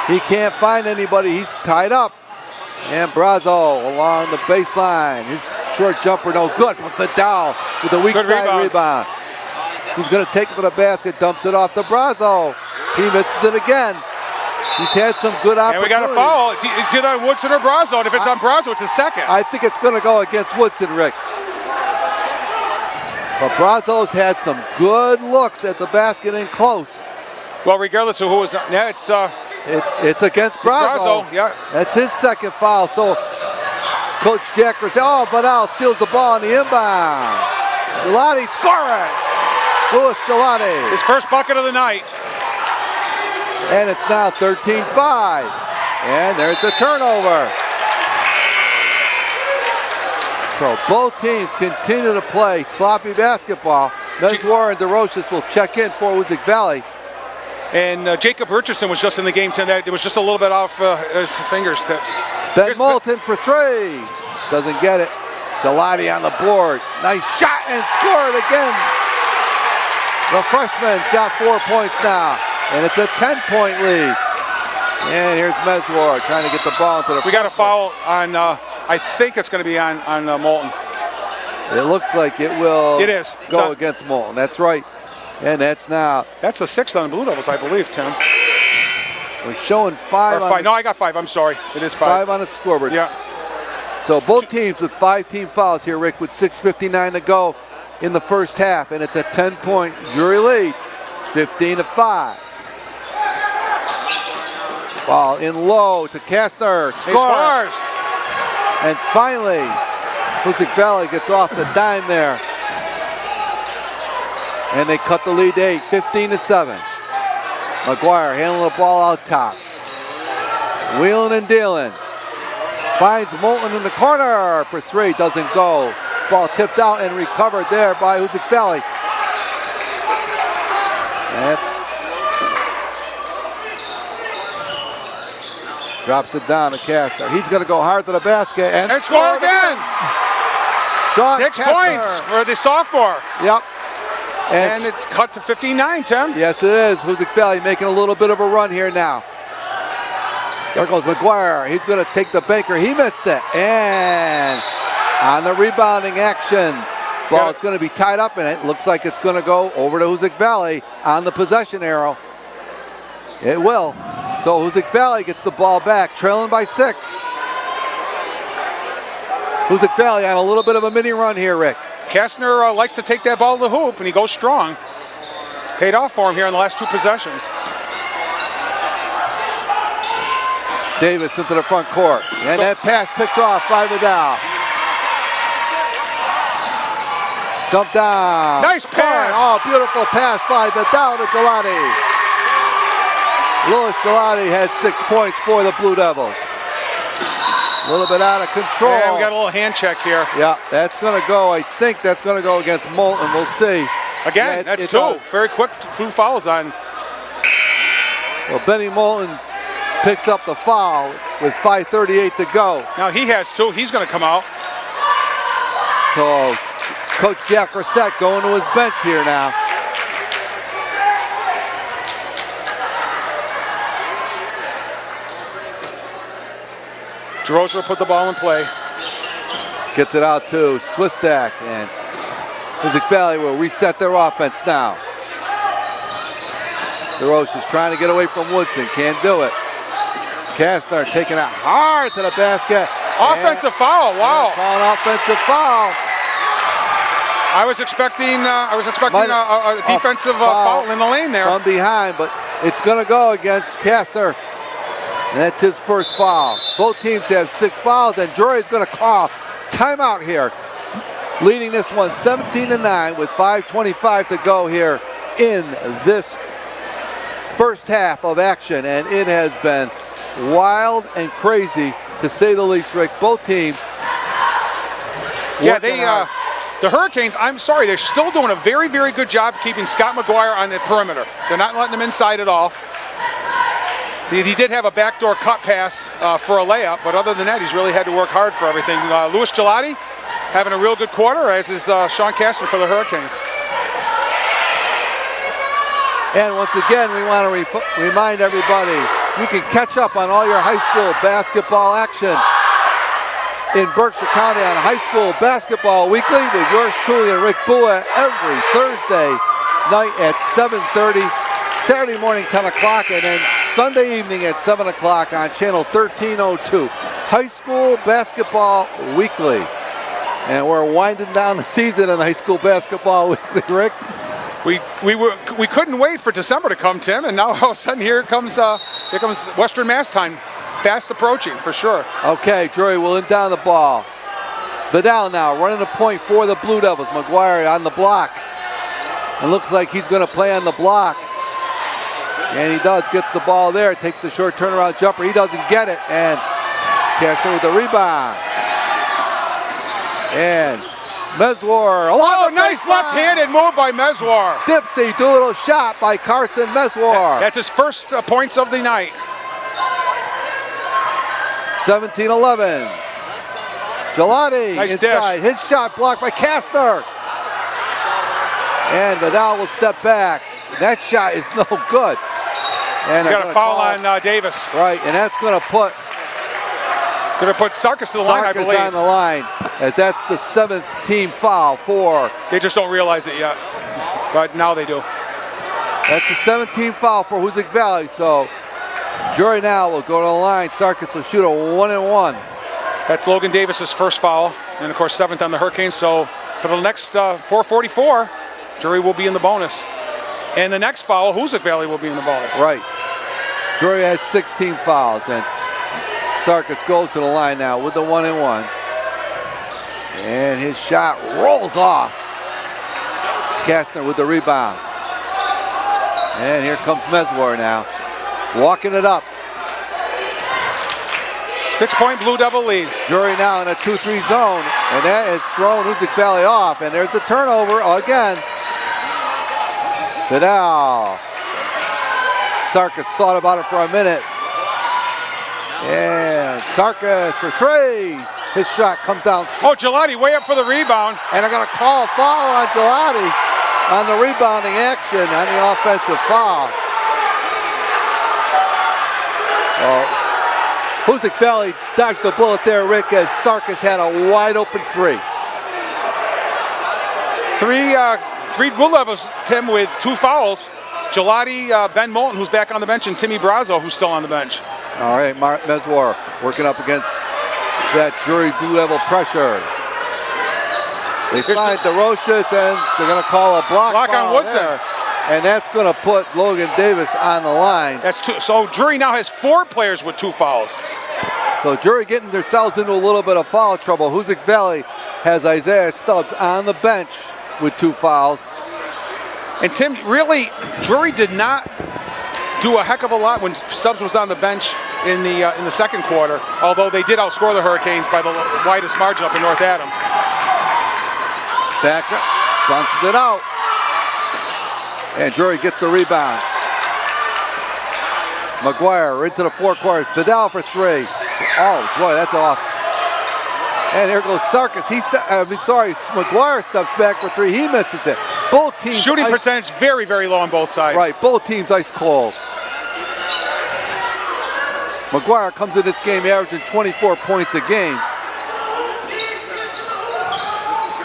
He can't find anybody. He's tied up. And Brazo along the baseline. His short jumper no good. But Vidal with the weak side rebound. He's going to take it to the basket, dumps it off to Brazo. He misses it again. He's had some good opportunities. And we got a foul. It's either on Woodson or Brazo. And if it's on Brazo, it's a second. I think it's going to go against Woodson, Rick. But Brazo's had some good looks at the basket in close. Well, regardless of who was on, yeah, it's against Brazo. Yeah. That's his second foul. So Coach Jacker says, oh, Vidal steals the ball on the inbound. Gelati scoring. Louis Gelati. His first bucket of the night. And it's now 13-5. And there's a turnover. So both teams continue to play sloppy basketball. Meswar and DeRoches will check in for Hoosac Valley. And Jacob Richardson was just in the game tonight. It was just a little bit off his fingertips. Ben Moulton for 3. Doesn't get it. Gelati on the board. Nice shot and scored again. The freshman's got 4 points now. And it's a 10-point lead. And here's Meswar trying to get the ball into the. We got a foul on, I think it's going to be on Moulton. It looks like it will go against Moulton. That's right. And that's now. That's the 6th on the Blue Devils, I believe, Tim. We're showing 5. Or 5. No, I got 5. I'm sorry. It is 5. 5 on the scoreboard. Yeah. So both teams with 5 team fouls here, Rick, with 6:59 to go in the first half, and it's a 10-point Drury lead, 15-5. Ball in low to Kastner, He scores. scores. And finally, Hoosac Valley gets off the dime there. And they cut the lead to 8, 15-7. McGuire handling the ball out top. Wheeling and dealing. Finds Moulton in the corner for 3, doesn't go. Ball tipped out and recovered there by Hoosac Valley. That's drops it down to Kastner. He's going to go hard to the basket and score again. Sean 6 Kastner. points for the sophomore. Yep. And it's cut to 59, Tim. Yes, it is. Hoosac Valley making a little bit of a run here now. There goes McGuire. He's going to take the banker. He missed it. And on the rebounding action, ball is going to be tied up, and it looks like it's going to go over to Hoosac Valley on the possession arrow. It will. So Hoosac Valley gets the ball back, trailing by 6. Hoosac Valley on a little bit of a mini run here, Rick. Kastner likes to take that ball to the hoop, and he goes strong. Paid off for him here in the last 2 possessions. Davis into the front court. And that pass picked off by Vidal. Dump down. Nice pass. Oh, beautiful pass by Vidal to Gelati. Louis Gelati had 6 points for the Blue Devils. A little bit out of control. Yeah, we got a little hand check here. Yeah, that's going to go. I think that's going to go against Moulton. We'll see. Again, Yeah, that's it 2. does. Very quick 2 fouls on. Well, Benny Moulton picks up the foul with 5:38 to go. Now he has 2. He's going to come out. So Coach Jack Reset going to his bench here now. Drozler put the ball in play. Gets it out to Swistak, and Hoosac Valley will reset their offense now. DeRoche is trying to get away from Woodson, can't do it. Kastner taking it hard to the basket. Offensive foul, wow. Call an offensive foul. I was expecting a defensive foul in the lane there. From behind, but it's going to go against Kastner. And that's his first foul. Both teams have 6 fouls, and Drury is going to call timeout here. Leading this one 17-9 with 5:25 to go here in this first half of action. And it has been wild and crazy, to say the least, Rick. Both teams. Yeah, the Hurricanes, I'm sorry, they're still doing a very, very good job keeping Scott McGuire on the perimeter. They're not letting him inside at all. He did have a backdoor cut pass for a layup, but other than that, he's really had to work hard for everything. Louis Gelati having a real good quarter, as is Sean Kastner for the Hurricanes. And once again, we want to remind everybody, you can catch up on all your high school basketball action in Berkshire County on High School Basketball Weekly with yours truly and Rick Bua every Thursday night at 7:30, Saturday morning 10 o'clock, and then Sunday evening at 7 o'clock on channel 1302. High School Basketball Weekly. And we're winding down the season in High School Basketball Weekly, Rick. We couldn't wait for December to come, Tim, and now all of a sudden here comes Western Mass time, fast approaching for sure. Okay, Drury will inbound the ball. Vidal now running the point for the Blue Devils. McGuire on the block. And looks like he's going to play on the block. And he does, gets the ball there, takes the short turnaround jumper. He doesn't get it, and Kastner with the rebound. And Meswar. Oh, nice left-handed move by Meswar. Dipsy doodle shot by Carson Meswar. That's his first points of the night. 17-11. Gelati Nice inside. dish. His shot blocked by Kastner. And Vidal will step back. That shot is no good. And We got a foul on Davis. Right, and that's going to put Sarkis to the line, I Sarkis believe. on the line, as that's the 7th team foul for. They just don't realize it yet, but now they do. That's the 7th team foul for Hoosac Valley. So Drury now will go to the line. Sarkis will shoot a 1-and-1. That's Logan Davis's first foul, and of course 7th on the Hurricanes. So for the next 4:44, Drury will be in the bonus. And the next foul, Hoosac Valley will be in the bonus. Right. Drury has 16 fouls, and Sarkis goes to the line now with the 1-and-1. And his shot rolls off. Kastner with the rebound. And here comes Meswar now, walking it up. 6-point Blue Devil lead. Drury now in a 2-3 zone, and that has thrown Hoosac Valley off. And there's a turnover again. Vidal. Sarkis thought about it for a minute. And Sarkis for 3. His shot comes down. Oh, Gelati way up for the rebound. And they're going to call a foul on Gelati on the rebounding action on the offensive foul. Hoosac Valley dodged the bullet there, Rick, as Sarkis had a wide open 3. Three Blue Devils, Tim, with 2 fouls. Gelati, Ben Moulton, who's back on the bench, and Timmy Brazo, who's still on the bench. All right, Meswar working up against that Drury Blue Devil pressure. They find DeRoches, and they're going to call a block on Woodson. there. And that's going to put Logan Davis on the line. That's 2. So Drury now has 4 players with 2 fouls. So Drury getting themselves into a little bit of foul trouble. Hoosac Valley has Isaiah Stubbs on the bench with 2 fouls. And Tim, really, Drury did not do a heck of a lot when Stubbs was on the bench in the second quarter, although they did outscore the Hurricanes by the widest margin up in North Adams. Back up, bounces it out. And Drury gets the rebound. McGuire into the forecourt. Vidal for 3. Oh, boy, that's off. And here goes Sarkis. McGuire steps back for 3. He misses it. Both teams. Shooting percentage very, very low on both sides. Right, both teams ice cold. McGuire comes in this game averaging 24 points a game.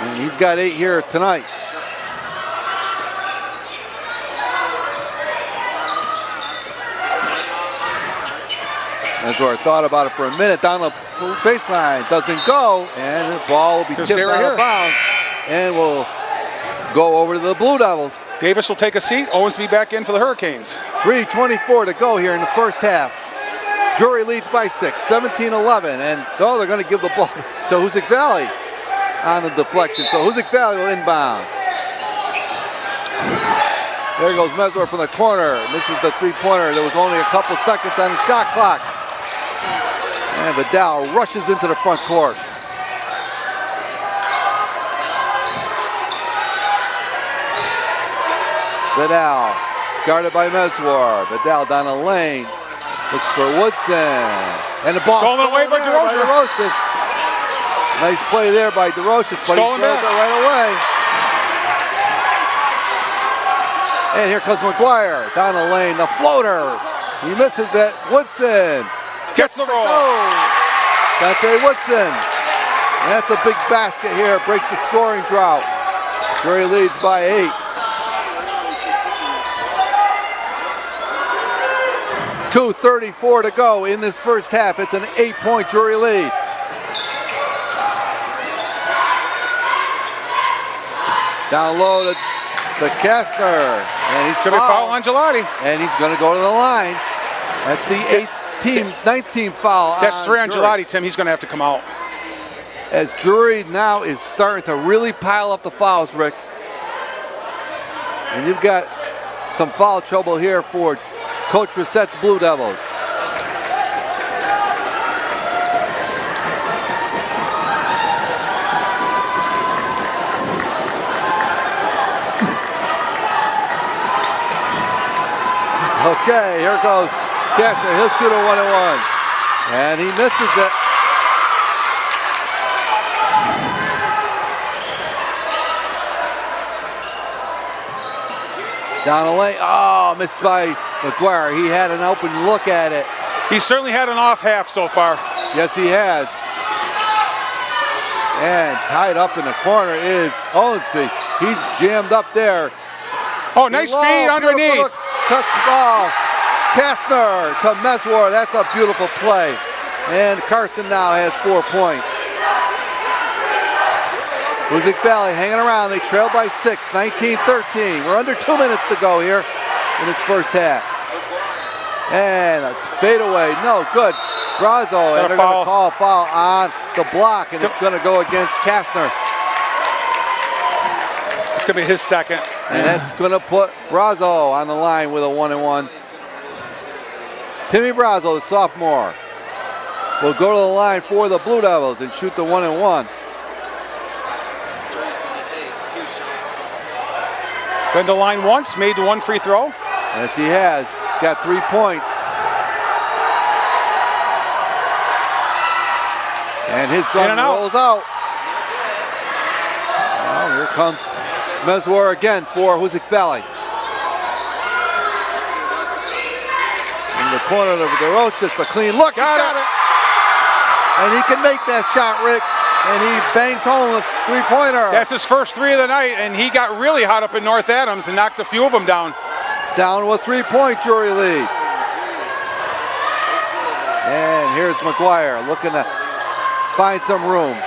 And he's got 8 here tonight. Meswar thought about it for a minute down the baseline. Doesn't go, and the ball will be tipped out of bounds. And will go over to the Blue Devils. Davis will take a seat. Owensby back in for the Hurricanes. 3:24 to go here in the first half. Drury leads by 6, 17-11. And they're going to give the ball to Hoosac Valley on the deflection. So Hoosac Valley will inbound. There goes Meswar from the corner. Misses the 3-pointer. There was only a couple seconds on the shot clock. And Vidal rushes into the front court. Vidal, guarded by Meswar. Vidal down the lane. Looks for Woodson. And the ball stolen away by DeRoches. Nice play there by DeRoches, but he throws it right away. And here comes McGuire down the lane. The floater. He misses it. Woodson gets the roll. Dante Woodson. And that's a big basket here. Breaks the scoring drought. Drury leads by 8. 2:34 to go in this first half. It's an 8-point Drury lead. Down low to Kastner. And he's going to foul on Gelati. And he's going to go to the line. That's the 9th team foul. That's 3 on Gelati, Tim. He's going to have to come out. As Drury now is starting to really pile up the fouls, Rick. And you've got some foul trouble here for Coach Rissette's Blue Devils. Okay, here goes Kastner. He'll shoot a 1-and-1. And he misses it. Down the lane. Oh, missed by McGuire. He had an open look at it. He certainly had an off half so far. Yes, he has. And tied up in the corner is Owensby. He's jammed up there. Oh, nice feed underneath. Touch the ball. Kastner to Meswar. That's a beautiful play. And Carson now has 4 points. Hoosac Valley hanging around. They trail by 6, 19-13. We're under 2 minutes to go here in this first half. And a fadeaway, no good. Brazo, and they're going to call a foul on the block, and it's going to go against Kastner. It's going to be his second. And that's going to put Brazo on the line with a 1-and-1. Timmy Brazo, the sophomore, will go to the line for the Blue Devils and shoot the 1-and-1. Been to line once, made the 1 free throw. Yes, he has. He's got 3 points. And his son rolls out. Well, here comes Meswar again for Hoosac Valley. In the corner of DeRoches, the clean look. He's got it. And he can make that shot, Rick. And he bangs home a three-pointer. That's his first 3 of the night, and he got really hot up in North Adams and knocked a few of them down. Down to a 3-point Drury lead. And here's McGuire looking to find some room.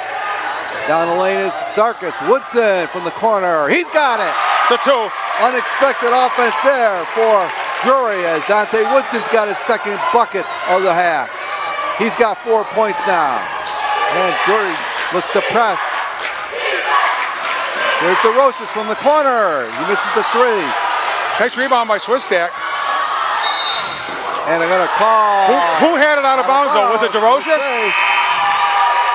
Down the lane is Sarkis. Woodson from the corner. He's got it. So 2. Unexpected offense there for Drury as Dante Woodson's got his second bucket of the half. He's got 4 points now. And Drury looks to press. There's DeRoches from the corner. He misses the 3. Nice rebound by Swistack. And they're going to call. Who had it out of bounds, though? Was it DeRoches?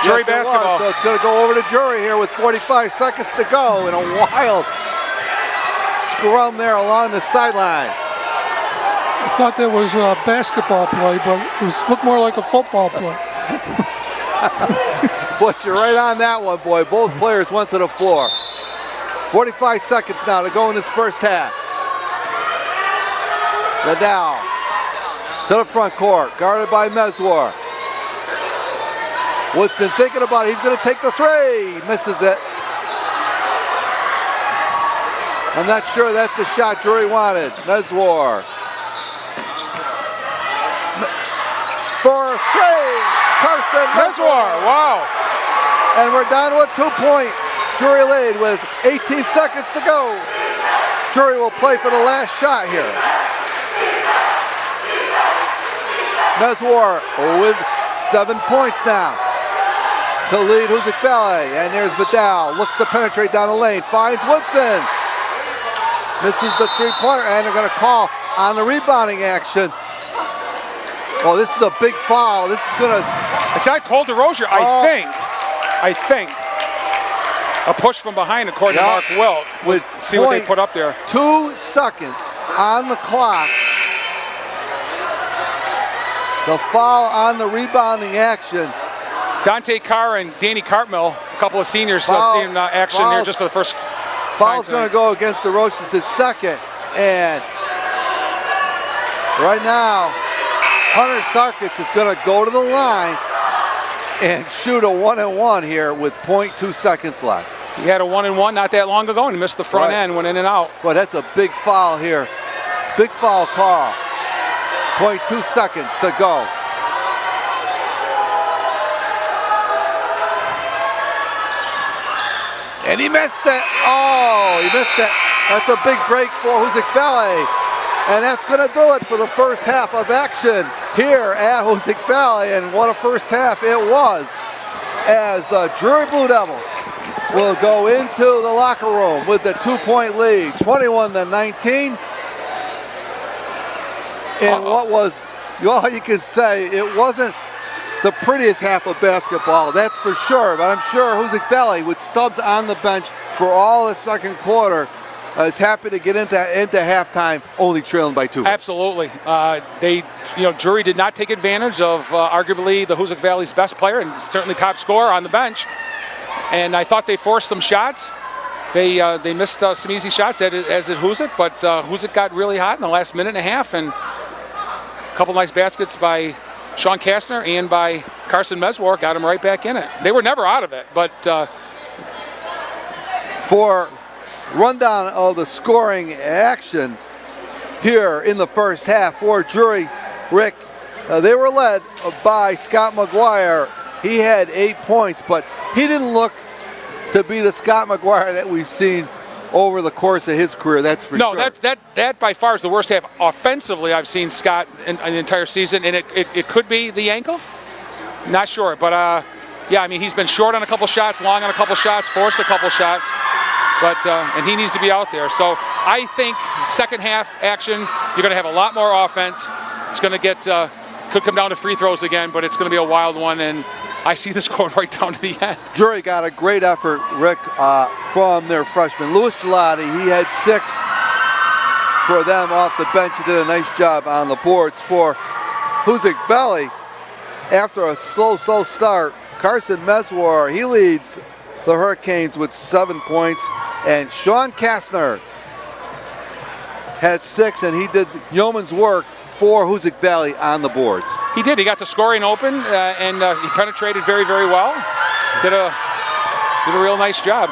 Drury basketball. So it's going to go over to Drury here with 45 seconds to go in a wild scrum there along the sideline. I thought that was a basketball play, but it looked more like a football play. But you're right on that one, boy. Both players went to the floor. 45 seconds now to go in this first half. Vidal to the front court, guarded by Meswar. Woodson thinking about it. He's going to take the 3. Misses it. I'm not sure that's the shot Drury wanted. Meswar. For 3. Carson Meswar, wow. And we're down to a 2-point Drury lead with 18 seconds to go. Drury will play for the last shot here. Meswar with 7 points now to lead Hoosac Valley. And there's Vidal, looks to penetrate down the lane, finds Woodson. Misses the 3-pointer, and they're going to call on the rebounding action. Oh, this is a big foul. This is going to... It's not called DeRozier, I think. A push from behind, according to Mark Wilt. See what they put up there. 2 seconds on the clock. The foul on the rebounding action. Dante Carr and Danny Cartmill, a couple of seniors, seeing action there just for the first time. Foul's going to go against DeRoches, his second. And right now, Hunter Sarkis is going to go to the line and shoot a 1-and-1 here with 0.2 seconds left. He had a 1-and-1 not that long ago, and he missed the front end, went in and out. But that's a big foul here. Big foul call. 0.2 seconds to go. And he missed it. Oh, he missed it. That's a big break for Hoosac Valley. And that's going to do it for the first half of action here at Hoosac Valley. And what a first half it was, as the Drury Blue Devils will go into the locker room with the 2-point lead, 21-19. And what was, all you can say, it wasn't the prettiest half of basketball, that's for sure. But I'm sure Hoosac Valley, with Stubbs on the bench for all the second quarter, is happy to get into halftime only trailing by 2. Absolutely. Drury did not take advantage of arguably the Hoosac Valley's best player and certainly top scorer on the bench. And I thought they forced some shots. They missed some easy shots, as did Hoosac, but Hoosac got really hot in the last minute and a half, and a couple nice baskets by Sean Kastner and by Carson Meswar got him right back in it. They were never out of it, but for rundown of the scoring action here in the first half for Drury, Rick, They were led by Scott McGuire. He had 8 points, but he didn't look to be the Scott McGuire that we've seen over the course of his career, that's for sure. No, that by far is the worst half offensively I've seen Scott in the entire season, and it could be the ankle. Not sure, but yeah, I mean, he's been short on a couple shots, long on a couple shots, forced a couple shots, but and he needs to be out there. So I think second half action, you're going to have a lot more offense. It's going to get could come down to free throws again, but it's going to be a wild one, and I see this going right down to the end. Drury got a great effort, Rick, from their freshman. Louis Gelati, he had 6 for them off the bench. He did a nice job on the boards for Hoosac Valley. After a slow start, Carson Meswar, he leads the Hurricanes with 7 points. And Sean Kastner had 6, and he did yeoman's work for Hoosac Valley on the boards. He did. He got the scoring open, and he penetrated very, very well. Did a real nice job.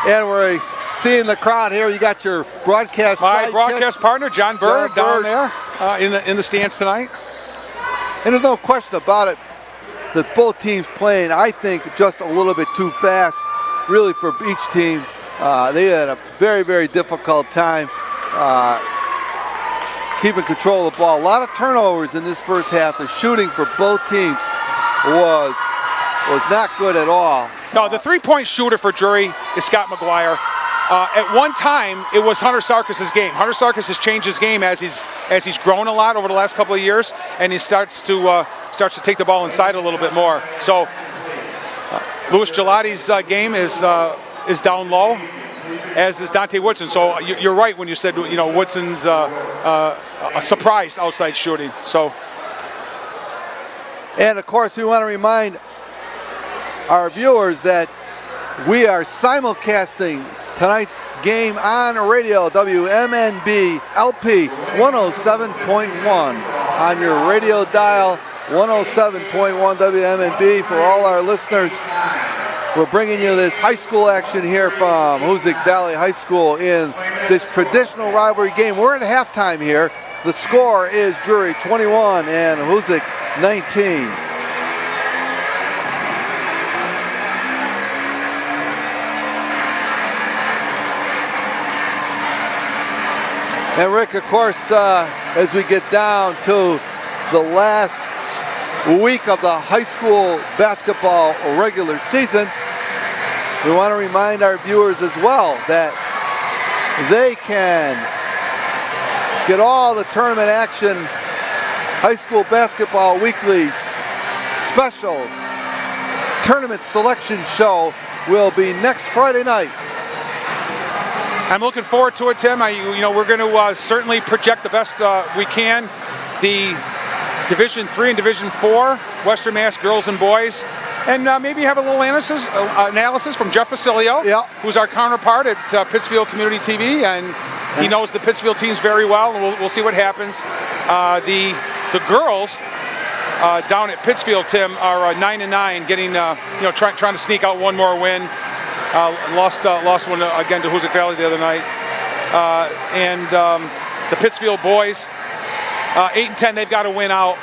And we're seeing the crowd here. You got your broadcast My broadcast partner, John Bird, down there in the stands tonight. And there's no question about it that both teams playing, I think, just a little bit too fast, really, for each team. They had a very, very difficult time keeping control of the ball. A lot of turnovers in this first half. The shooting for both teams was not good at all. No, the three-point shooter for Drury is Scott McGuire. At one time, it was Hunter Sarkis' game. Hunter Sarkis has changed his game as he's grown a lot over the last couple of years, and he starts to take the ball inside a little bit more. So, Louis Gelati's game is down low, as is Dante Woodson. So you're right when you said, you know, Woodson's a surprised outside shooting. So, and of course, we want to remind our viewers that we are simulcasting tonight's game on radio, WMNB LP 107.1 on your radio dial, 107.1 WMNB for all our listeners. We're bringing you this high school action here from Hoosac Valley High School in this traditional rivalry game. We're at halftime here. The score is Drury 21 and Hoosac 19. And Rick, of course, as we get down to the last week of the high school basketball regular season, we want to remind our viewers as well that they can get all the tournament action. High School Basketball Weekly's special tournament selection show will be next Friday night. I'm looking forward to it, Tim. We're going to certainly project the best we can. The Division III and Division IV, Western Mass girls and boys, and maybe have a little analysis from Jeff Facilio, who's our counterpart at Pittsfield Community TV, and he knows the Pittsfield teams very well, and we'll see what happens. The girls down at Pittsfield, Tim, are 9-9, getting trying to sneak out one more win. Lost one again to Hoosac Valley the other night, and the Pittsfield boys, 8-10. They've got to win out,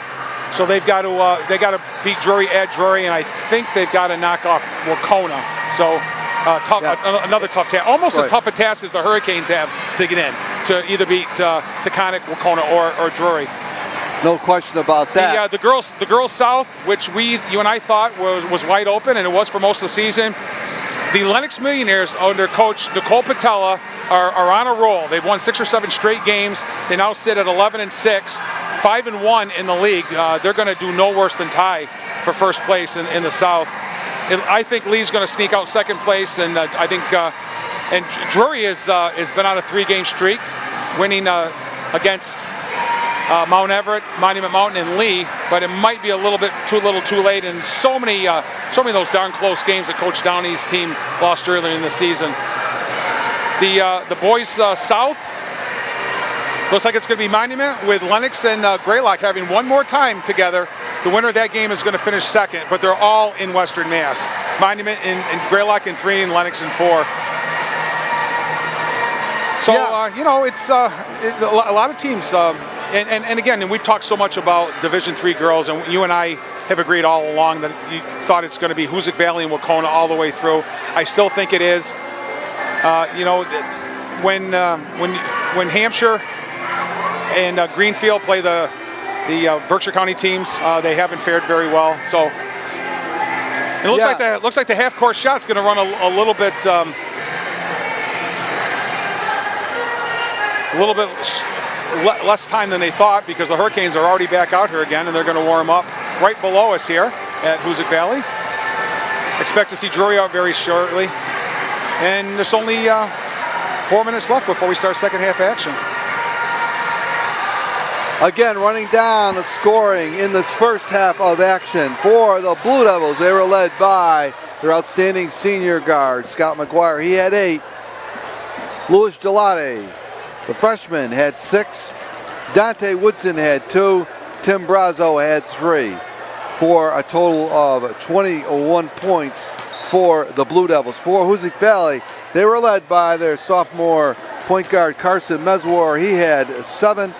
so they got to beat Drury at Drury, and I think they've got to knock off Wacona. So another tough task, almost as tough a task as the Hurricanes have to get in, to either beat Taconic, Wacona, or Drury. No question about that. The girls South, which you and I thought was wide open, and it was for most of the season. The Lennox Millionaires under coach Nicole Patella are on a roll. They've won 6 or 7 straight games. They now sit at 11-6, 5-1 in the league. They're going to do no worse than tie for first place in the South. I think Lee's going to sneak out second place, and I think and Drury has been on a 3-game streak, winning against Mount Everett, Monument Mountain, and Lee, but it might be a little bit too late. And so many of those darn close games that Coach Downey's team lost earlier in the season. The boys South looks like it's going to be Monument with Lennox and Greylock having one more time together. The winner of that game is going to finish second, but they're all in Western Mass. Monument and Greylock in 3 and Lennox in 4. So it's a lot of teams. and again, and we've talked so much about Division III girls, and you and I have agreed all along that you thought it's going to be Hoosac Valley and Wacona all the way through. I still think it is. When Hampshire and Greenfield play the Berkshire County teams, they haven't fared very well. So it looks like the half-court shot's going to run a little bit less time than they thought, because the Hurricanes are already back out here again, and they're going to warm up right below us here at Hoosac Valley. Expect to see Drury out very shortly, and there's only 4 minutes left before we start second half action. Again, running down the scoring in this first half of action for the Blue Devils. They were led by their outstanding senior guard, Scott McGuire. He had 8. Louis Gelati, the freshman, had 6. Dante Woodson had 2. Tim Brazo had 3. For a total of 21 points for the Blue Devils. For Hoosac Valley, they were led by their sophomore point guard, Carson Meswar. He had 7.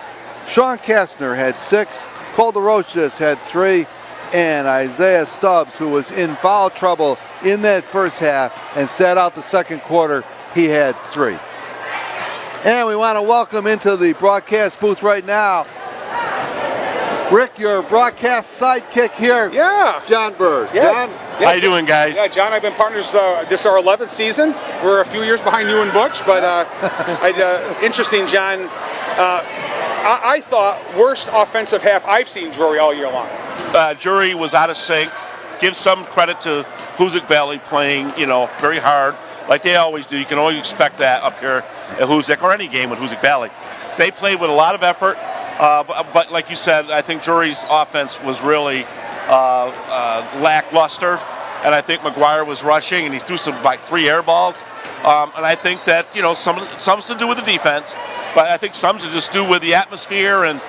Sean Kastner had 6. Calderochas had 3. And Isaiah Stubbs, who was in foul trouble in that first half and sat out the second quarter, he had 3. And we want to welcome into the broadcast booth right now, Rick, your broadcast sidekick here. Yeah. John Bird. Yeah. John? Yeah, How you doing, guys? Yeah, John, I've been partners. This is our 11th season. We're a few years behind you and Butch, but interesting, John. I thought worst offensive half I've seen Drury all year long. Drury was out of sync. Give some credit to Hoosac Valley playing, very hard, like they always do. You can always expect that up here at Hoosac, or any game with Hoosac Valley. They played with a lot of effort, but like you said, I think Drury's offense was really lackluster, and I think McGuire was rushing, and he threw some 3 air balls. And I think that, some's to do with the defense, but I think some's to just do with the atmosphere. And,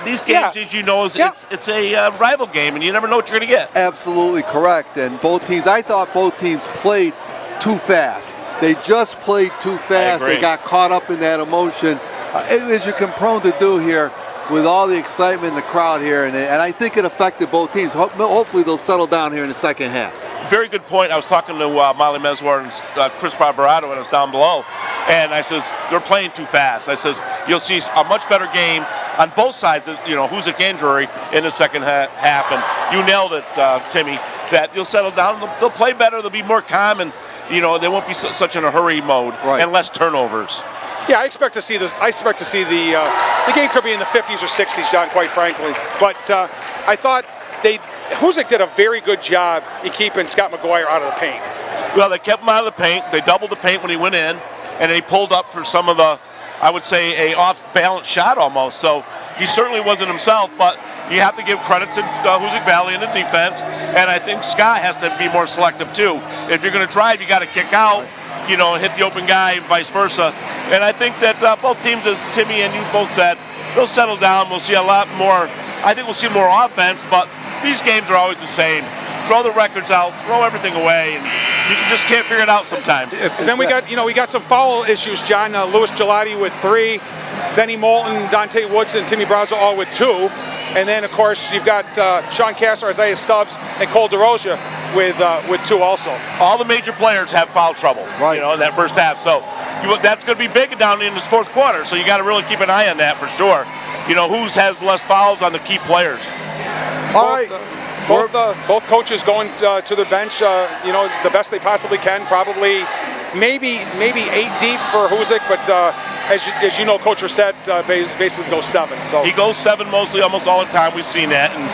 these games, as you know, it's a rival game, and you never know what you're going to get. Absolutely correct. And I thought both teams played too fast. They just played too fast. They got caught up in that emotion, as you can prone to do here with all the excitement in the crowd here. And I think it affected both teams. Hopefully they'll settle down here in the second half. Very good point. I was talking to Molly Meswar and Chris Barbarato, and I was down below, and I says, they're playing too fast. I says, you'll see a much better game on both sides, Hoosac and Drury in the second half. And you nailed it, Timmy, that they'll settle down. They'll play better. They'll be more calm, and, they won't be such in a hurry mode, and less turnovers. Yeah, I expect to see this. I expect to see the game could be in the 50s or 60s, John, quite frankly. But I thought Hoosac did a very good job in keeping Scott McGuire out of the paint. Well, they kept him out of the paint. They doubled the paint when he went in, and he pulled up for some of the, I would say, a off-balance shot almost. So he certainly wasn't himself, but you have to give credit to Hoosac Valley in the defense, and I think Scott has to be more selective too. If you're going to drive, you got to kick out, and hit the open guy, and vice versa. And I think that both teams, as Timmy and you both said, they'll settle down. We'll see a lot more. I think we'll see more offense, but these games are always the same. Throw the records out, throw everything away, and you just can't figure it out sometimes. And then we got some foul issues, John. Louis Gelati with 3, Benny Moulton, Dante Woodson, Timmy Brazo all with 2. And then, of course, you've got Sean Kastner, Isaiah Stubbs, and Cole DeRosia with 2 also. All the major players have foul trouble, in that first half. So that's going to be big down in this fourth quarter. So you got to really keep an eye on that for sure. Who has less fouls on the key players. All right. Both coaches going to the bench, the best they possibly can. Probably, maybe 8 deep for Hoosac, but as you know, Coach Reset basically goes 7. So he goes 7 mostly, almost all the time. We've seen that, and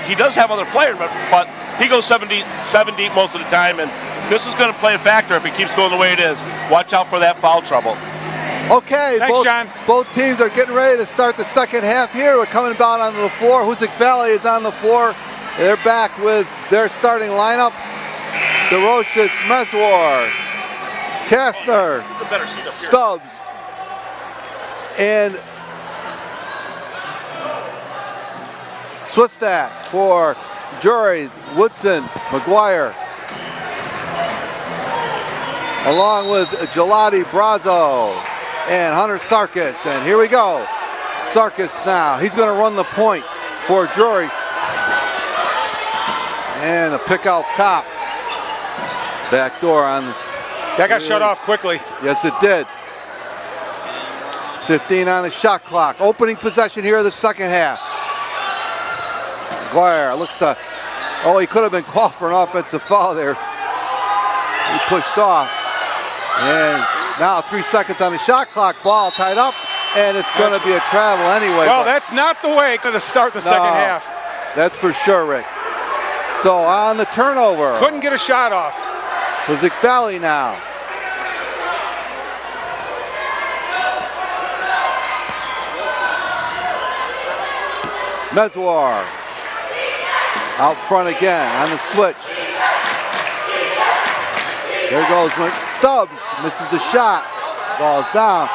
he does have other players, but he goes 7 deep most of the time, and this is going to play a factor if he keeps going the way it is. Watch out for that foul trouble. Okay, thanks, John. Both teams are getting ready to start the second half here. We're coming about onto the floor. Hoosac Valley is on the floor. They're back with their starting lineup. DeRoches, Meswar, Kastner, Stubbs, and Swistak for Drury, Woodson, McGuire, along with Gelati, Brazo, and Hunter Sarkis. And here we go. Sarkis now. He's going to run the point for Drury. And a pick out top. Back door on. That got shut off quickly. Yes, it did. 15 on the shot clock. Opening possession here of the second half. McGuire looks to, he could have been called for an offensive foul there. He pushed off. And now 3 seconds on the shot clock. Ball tied up, and it's going to be a travel anyway. Well, that's not the way to start the second half. That's for sure, Rick. So on the turnover. Couldn't get a shot off. Hoosac Valley now. Meswar out front again on the switch. There goes Stubbs, misses the shot. Ball's down.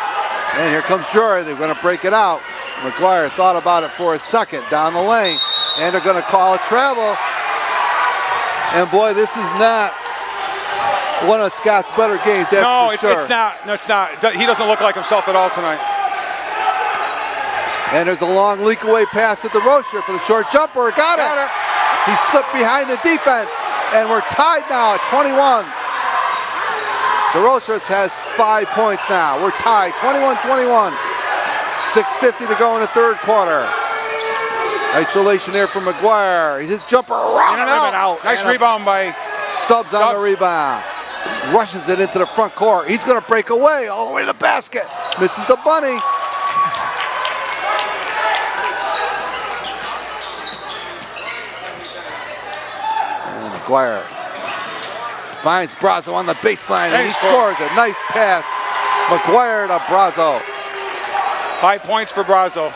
And here comes Drury. They're going to break it out. McGuire thought about it for a second down the lane. And they're going to call a travel. And boy, this is not one of Scott's better games. That's for sure. It's not. No, it's not. He doesn't look like himself at all tonight. And there's a long leak away pass to DeRocher for the short jumper. Got it. He slipped behind the defense. And we're tied now at 21. DeRocher has 5 points now. We're tied 21-21. 6:50 to go in the third quarter. Isolation there from McGuire. He's his jumper around and out. Nice rebound by Stubbs on the rebound. Rushes it into the front court. He's going to break away all the way to the basket. Misses the bunny. And McGuire finds Brazo on the baseline, and he scores a nice pass. McGuire to Brazo. 5 points for Brazo.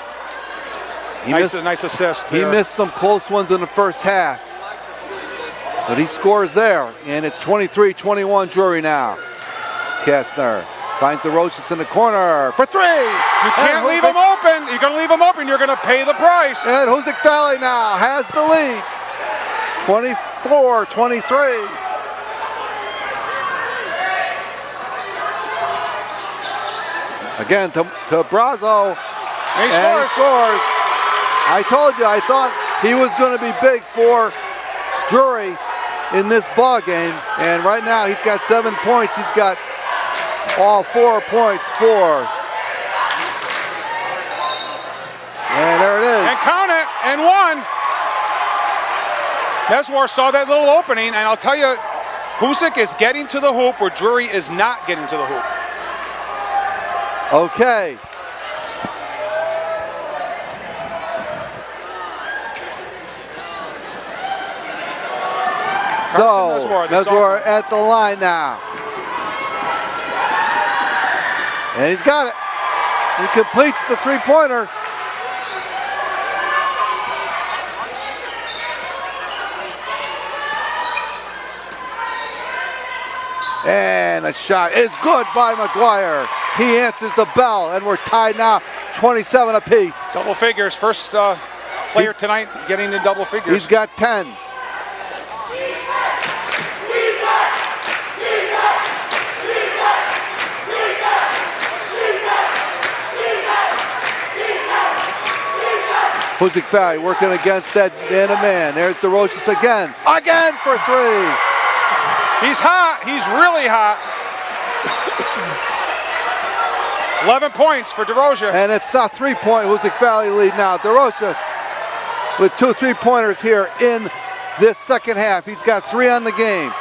Nice assist. He missed some close ones in the first half. But he scores there, and it's 23-21 Drury now. Kastner finds the Roches in the corner for three. You can't leave him open. You're going to leave him open, you're going to pay the price. And Hoosac Valley now has the lead. 24-23. Again to Brazo. And he scores. I told you, I thought he was going to be big for Drury in this ball game. And right now he's got 7 points. He's got all 4 points for. And there it is. And count it, and one. Meswar saw that little opening, and I'll tell you, Hoosac is getting to the hoop where Drury is not getting to the hoop. Okay. So, Meswar at the line now. And he's got it. He completes the three-pointer. And a shot is good by McGuire. He answers the bell, and we're tied now, 27 apiece. Double figures. First player tonight getting in double figures. He's got 10. Hoosac Valley working against that man-to-man. There's DeRoches again for three. He's hot. He's really hot. 11 points for DeRocher. And it's a 3-point Hoosac Valley lead now. DeRocher with 2 3-pointers here in this second half. He's got 3 on the game.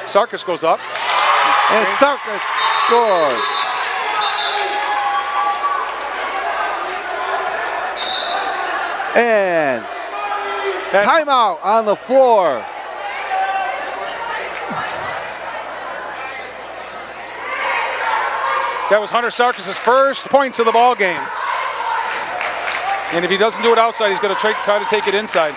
Sarkis goes up. And Sarkis scores. And timeout on the floor. That was Hunter Sarkis' first points of the ball game. And if he doesn't do it outside, he's going to try to take it inside.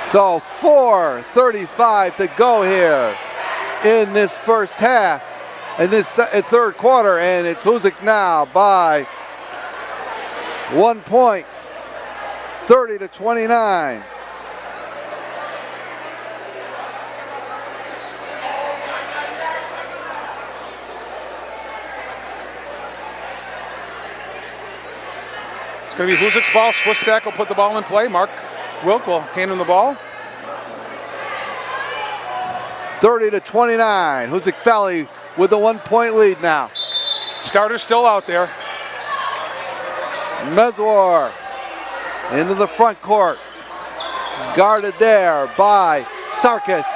So 4:35 to go here in this first half, in this third quarter, and it's Hoosac now by 1 point, 30-29. It's going to be Hoosac's ball. Swistak will put the ball in play. Mark Wilk will hand him the ball. 30-29. Hoosac Valley with a 1-point lead now. Starter's still out there. Meswar into the front court. Guarded there by Sarkis.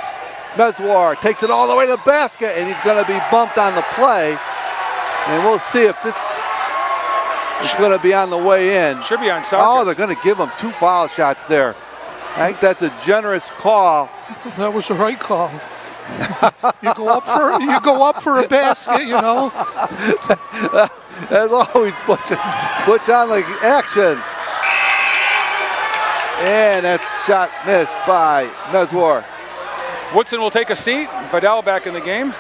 Meswar takes it all the way to the basket, and he's going to be bumped on the play. And we'll see if this is going to be on the way in. Should be on Sarkis. Oh, they're going to give him 2 foul shots there. I think that's a generous call. That was the right call. You go up for a basket, you know. As always, puts on the action. And that's shot missed by Meswar. Woodson will take a seat. Vidal back in the game.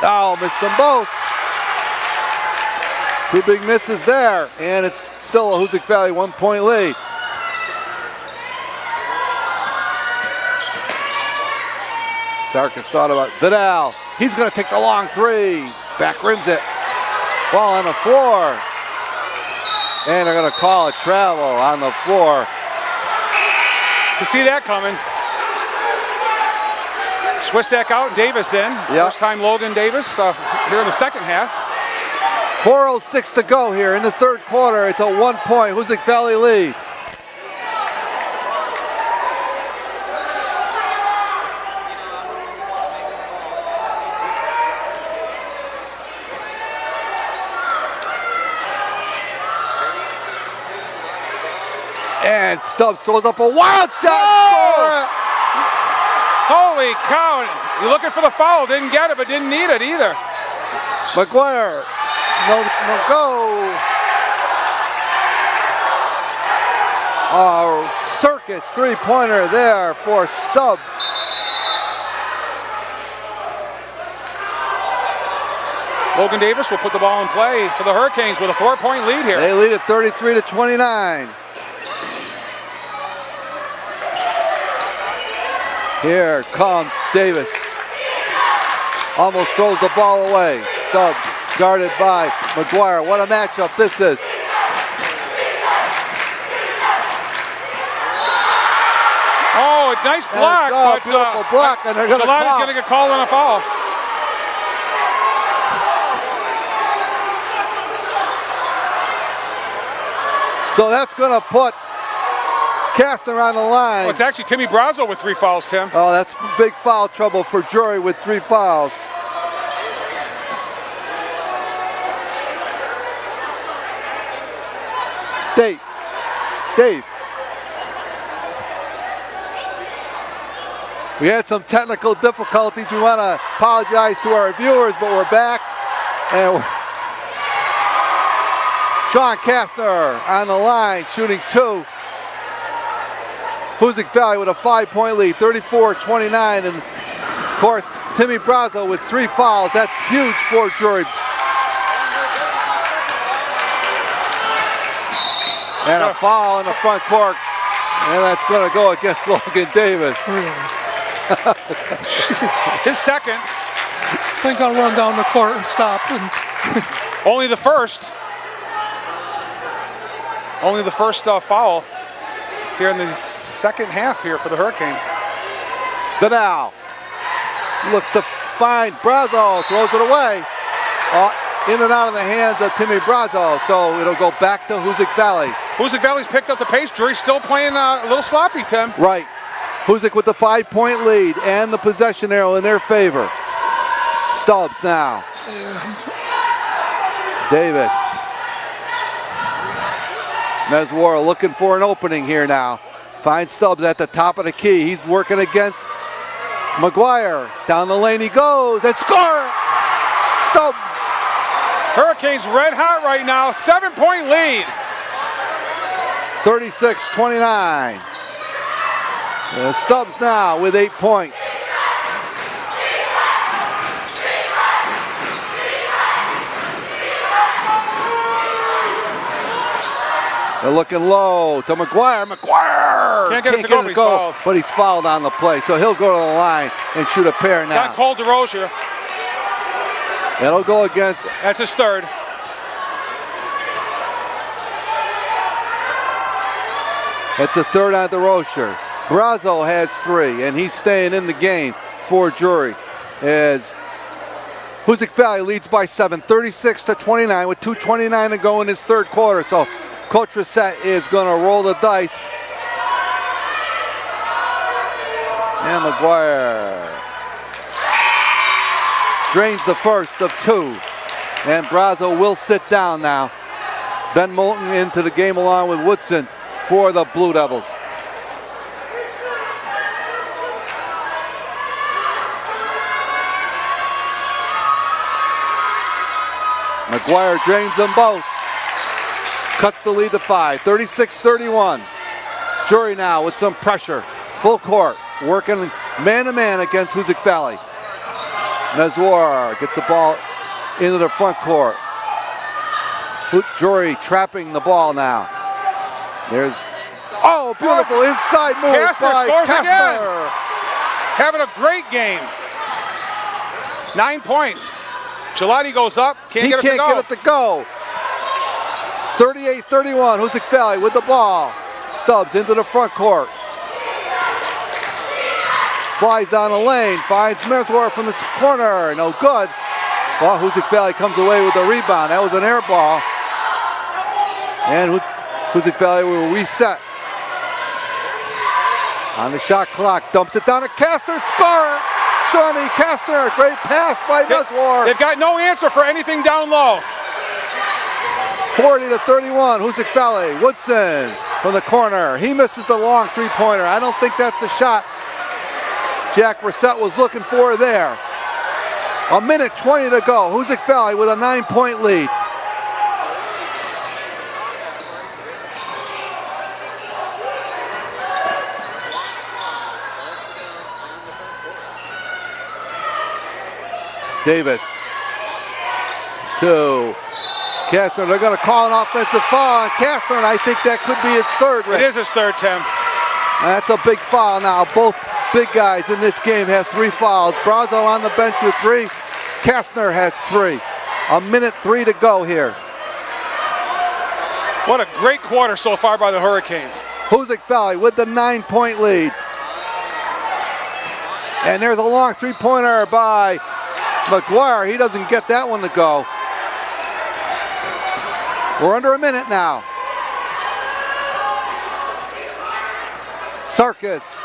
Oh, missed them both. 2 big misses there, and it's still a Hoosac Valley 1-point lead. Sarkis thought about Vidal. He's going to take the long 3. Back rims it. Ball on the floor. And they're going to call a travel on the floor. You see that coming. Swistak out, Davis in. Yep. First time Logan Davis here in the second half. 4:06 to go here in the third quarter. It's a 1-point Hoosac Valley lead. And Stubbs throws up a wild shot. Holy cow. You're looking for the foul. Didn't get it, but didn't need it either. McGuire. No go. Circus 3-pointer there for Stubbs. Logan Davis will put the ball in play for the Hurricanes with a 4-point lead here. They lead at 33-29. Here comes Davis. Almost throws the ball away. Stubbs guarded by McGuire. What a matchup this is. Oh, a nice block, but beautiful block, and they're going to Gelati's going to get called on a foul. So that's going to put Kastner on the line. Oh, it's actually Timmy Brazo with 3 fouls, Tim. Oh, that's big foul trouble for Drury with 3 fouls. Dave. We had some technical difficulties. We want to apologize to our viewers, but we're back. And Sean Kastner on the line, shooting 2. Hoosac Valley with a 5-point lead, 34-29. And of course, Timmy Brazo with 3 fouls. That's huge for Drury. And a foul in the front court. And that's going to go against Logan Davis. His second. I think I'll run down the court and stop. Only the first. Only the first foul here in the second half here for the Hurricanes. Vidal looks to find Brazo, throws it away. In and out of the hands of Timmy Brazo, so it'll go back to Hoosac Valley. Hoosac Valley's picked up the pace. Drury's still playing a little sloppy, Tim. Right. Hoosac with the 5-point lead and the possession arrow in their favor. Stubbs now. Davis. Meswar looking for an opening here now. Finds Stubbs at the top of the key. He's working against McGuire. Down the lane he goes and score! Stubbs. Hurricanes red hot right now. 7-point lead. 36-29. Stubbs now with 8 points. They're looking low to McGuire. McGuire Can't get it to go, but he's fouled. but he's fouled on the play, so he'll go to the line and shoot a pair It's now. on Cole DeRozier. It'll go against That's his third. It's a third on DeRozier. Brazo has 3, and he's staying in the game for Drury. As Hoosac Valley leads by 7, 36-29, with 2:29 to go in his third quarter. So Coach Reset is going to roll the dice. And McGuire drains the first of 2. And Brazo will sit down now. Ben Moulton into the game along with Woodson for the Blue Devils. McGuire drains them both. Cuts the lead to 5, 36-31. Drury now with some pressure. Full court, working man-to-man against Hoosac Valley. Mezwar gets the ball into the front court. Drury trapping the ball now. There's, oh, beautiful inside move Kastner by scores Kastner. again. Having a great game. 9 points. Gelati goes up, can't get it to go. 38-31, Hoosac Valley with the ball. Stubbs into the front court. Flies down the lane, finds Mezwar from the corner, no good. Well, Hoosac Valley comes away with the rebound. That was an air ball. And Hoosac Valley will reset. On the shot clock, dumps it down to Kastner, score! Sonny Kastner, great pass by Mezwar. They've got no answer for anything down low. 40-31, Hoosac Valley. Woodson from the corner. He misses the long three-pointer. I don't think that's the shot Jack Brissett was looking for there. 1:20 to go. Hoosac Valley with a 9-point lead. Davis to Kastner. They're going to call an offensive foul on Kastner, and I think that could be his third, Rick. It is his third, Tim. That's a big foul now. Both big guys in this game have 3 fouls. Brazo on the bench with 3. Kastner has 3. 1:03 to go here. What a great quarter so far by the Hurricanes. Hoosac Valley with the 9-point lead. And there's a long three-pointer by McGuire. He doesn't get that one to go. We're under a minute now. Sarkis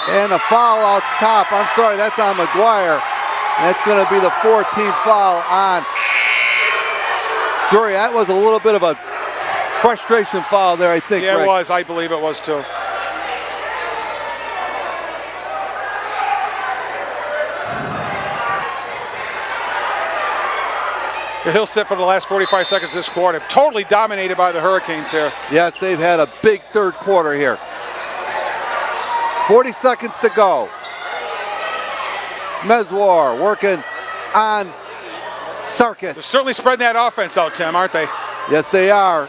and a foul out top. I'm sorry, that's on McGuire. That's going to be the 14th foul on Drury. That was a little bit of a frustration foul there, I think. Yeah, Rick. it was. I believe it was too. He'll sit for the last 45 seconds this quarter. Totally dominated by the Hurricanes here. Yes, they've had a big third quarter here. 40 seconds to go. Mezwar working on Sarkis. They're certainly spreading that offense out, Tim, aren't they? Yes, they are.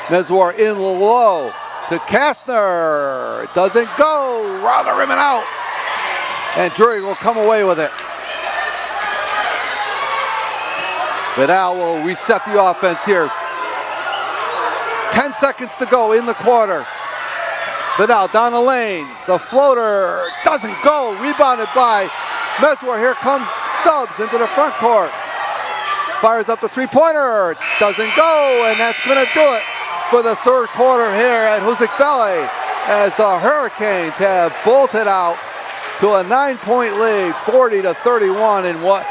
Mezwar in low to Kastner. It doesn't go. Around the rim and out. And Drury will come away with it. Vidal will reset the offense here. 10 seconds to go in the quarter. Vidal down the lane. The floater doesn't go. Rebounded by Mezwar. Here comes Stubbs into the front court. Fires up the three-pointer. Doesn't go, and that's going to do it for the third quarter here at Hoosac Valley, as the Hurricanes have bolted out to a 9-point lead, 40-31, in what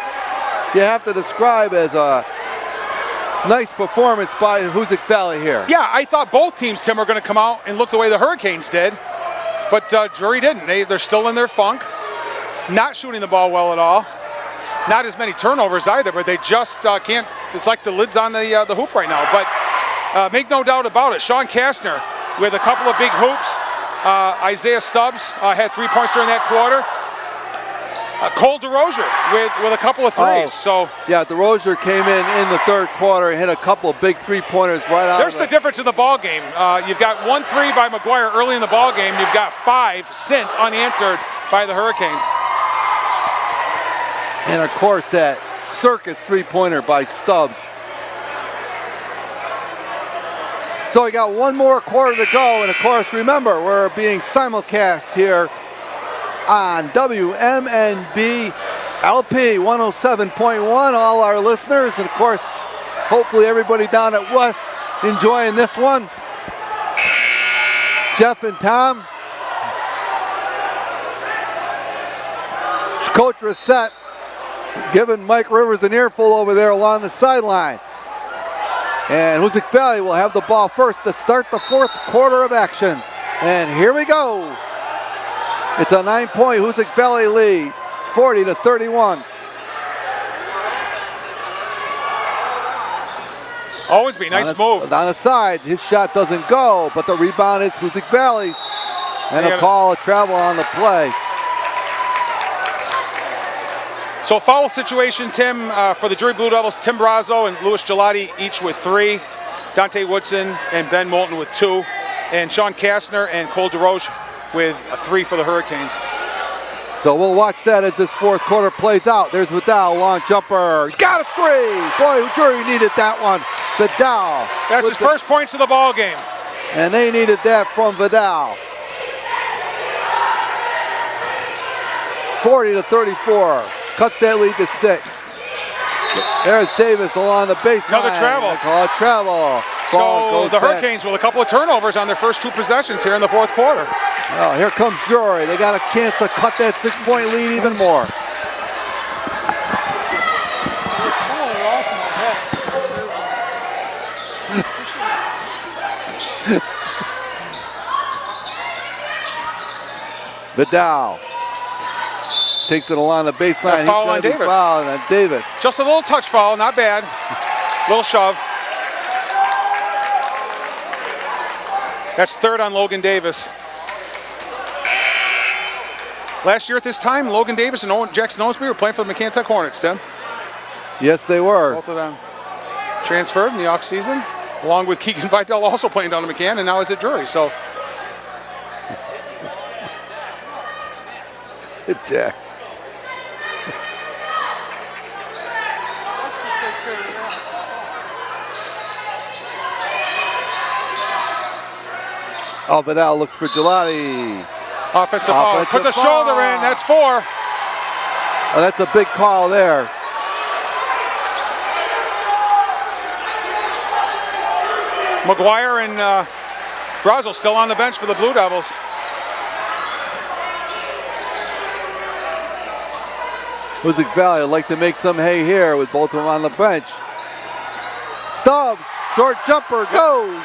you have to describe as a nice performance by Hoosac Valley here. Yeah, I thought both teams, Tim, were going to come out and look the way the Hurricanes did, but Drury didn't. They're still in their funk, not shooting the ball well at all. Not as many turnovers either, but they just can't. It's like the lid's on the hoop right now. But make no doubt about it, Sean Kastner with a couple of big hoops. Isaiah Stubbs had 3 points during that quarter. Cole DeRozier with a couple of threes. So yeah, DeRozier came in the third quarter and hit a couple of big three-pointers right out. There's the difference in the ball game. You've got 1 3 by McGuire early in the ball game. You've got 5 since unanswered by the Hurricanes. And of course that circus three-pointer by Stubbs. So we got one more quarter to go, and of course, remember, we're being simulcast here on WMNB LP 107.1, all our listeners, and of course, hopefully everybody down at West enjoying this one. Jeff and Tom. Coach Reset giving Mike Rivers an earful over there along the sideline. And Hoosac Valley will have the ball first to start the fourth quarter of action. And here we go. It's a 9-point Hoosac Valley lead, 40-31. Always be nice move. On the side, his shot doesn't go, but the rebound is Hoosac Valley's. And a call of travel on the play. So foul situation, Tim, for the Drury Blue Devils, Tim Brazo and Louis Gelati each with 3. Dante Woodson and Ben Moulton with 2. And Sean Kastner and Cole DeRoche with a 3 for the Hurricanes. So we'll watch that as this fourth quarter plays out. There's Vidal, long jumper. He's got a 3. Boy, Drury needed that one. Vidal. That's his first points of the ball game. And they needed that from Vidal. 40-34. Cuts that lead to 6. There's Davis along the baseline. Another travel. They call it travel. So the Hurricanes with a couple of turnovers on their first 2 possessions here in the fourth quarter. Oh, here comes Drury. They got a chance to cut that 6-point lead even more. Vidal takes it along the baseline. A foul on Davis. Foul on Davis. Just a little touch foul, not bad. Little shove. That's 3rd on Logan Davis. Last year at this time, Logan Davis and Jackson Owensby were playing for the McCann Hornets, Tim. Yes, they were. Both of them transferred in the offseason, along with Keegan Vidal also playing down at McCann, and now is at Drury. So, good Jack. Oh, Vidal looks for Gelati. Offensive foul. Put the shoulder in. That's 4. Oh, that's a big call there. McGuire and Brazo still on the bench for the Blue Devils. Hoosac Valley would like to make some hay here with both of them on the bench. Stubbs, short jumper, goes.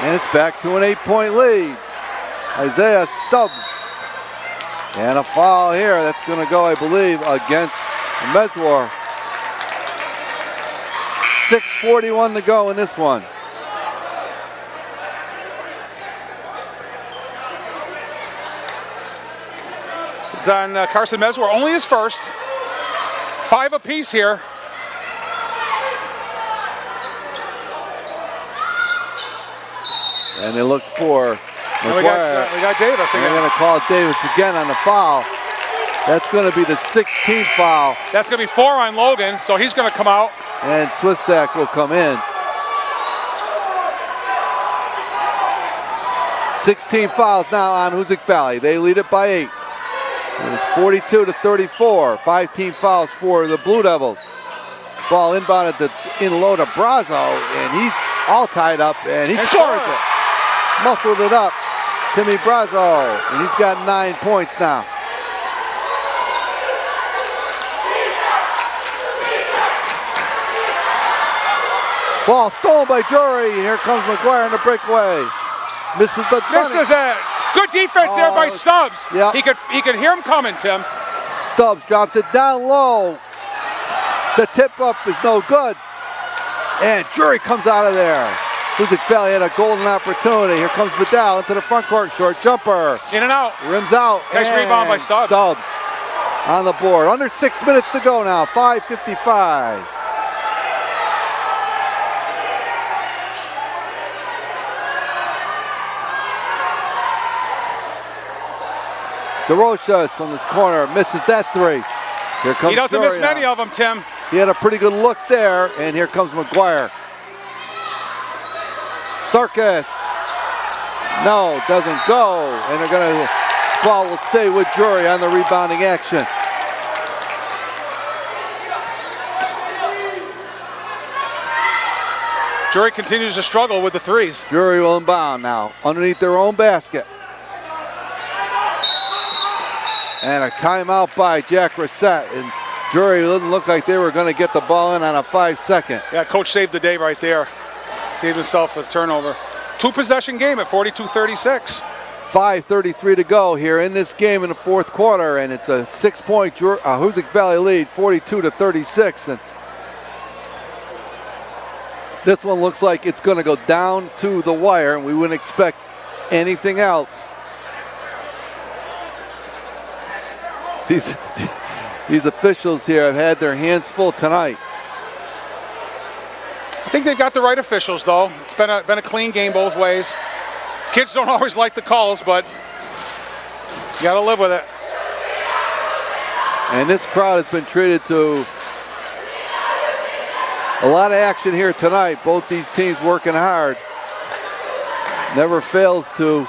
And it's back to an 8-point lead. Isaiah Stubbs. And a foul here. That's going to go, I believe, against Meswar. 6:41 to go in this one. It's on Carson Meswar. Only his first. 5 apiece here. And they looked for McGuire. We got Davis and again. they're going to call Davis again on the foul. That's going to be the 16th foul. That's going to be 4 on Logan, so he's going to come out. And Swistak will come in. 16 fouls now on Hoosac Valley. They lead it by 8. It's 42-34. 5 team fouls for the Blue Devils. Ball inbounded in low to Brazo, and he's all tied up, and he scores it. Muscled it up. Timmy Brazo, and he's got 9 points now. Ball stolen by Drury. Here comes McGuire on the breakaway. Misses the This is a good defense there by Stubbs. Yeah. He could hear him coming, Tim. Stubbs drops it down low. The tip up is no good. And Drury comes out of there. Hoosac Valley had a golden opportunity. Here comes Vidal into the front court. Short jumper. In and out. Rims out. Nice rebound by Stubbs. on the board. Under 6 minutes to go now, 5:55. DeRochas from this corner misses that three. Here comes He doesn't miss Drury many now. of them, Tim. He had a pretty good look there, and here comes McGuire. Sarkis. No, doesn't go, and they're gonna, ball will stay with Drury on the rebounding action. Drury continues to struggle with the threes. Drury will inbound now, underneath their own basket. And a timeout by Jack Reset, and Drury didn't look like they were gonna get the ball in on a 5-second. Yeah, coach saved the day right there. Saved himself a turnover. 2-possession game at 42-36. 5:33 to go here in this game in the fourth quarter, and it's a 6-point Hoosac Valley lead, 42-36. And this one looks like it's going to go down to the wire, and we wouldn't expect anything else. These officials here have had their hands full tonight. I think they've got the right officials, though. It's been a clean game both ways. Kids don't always like the calls, but you got to live with it. And this crowd has been treated to a lot of action here tonight. Both these teams working hard. Never fails to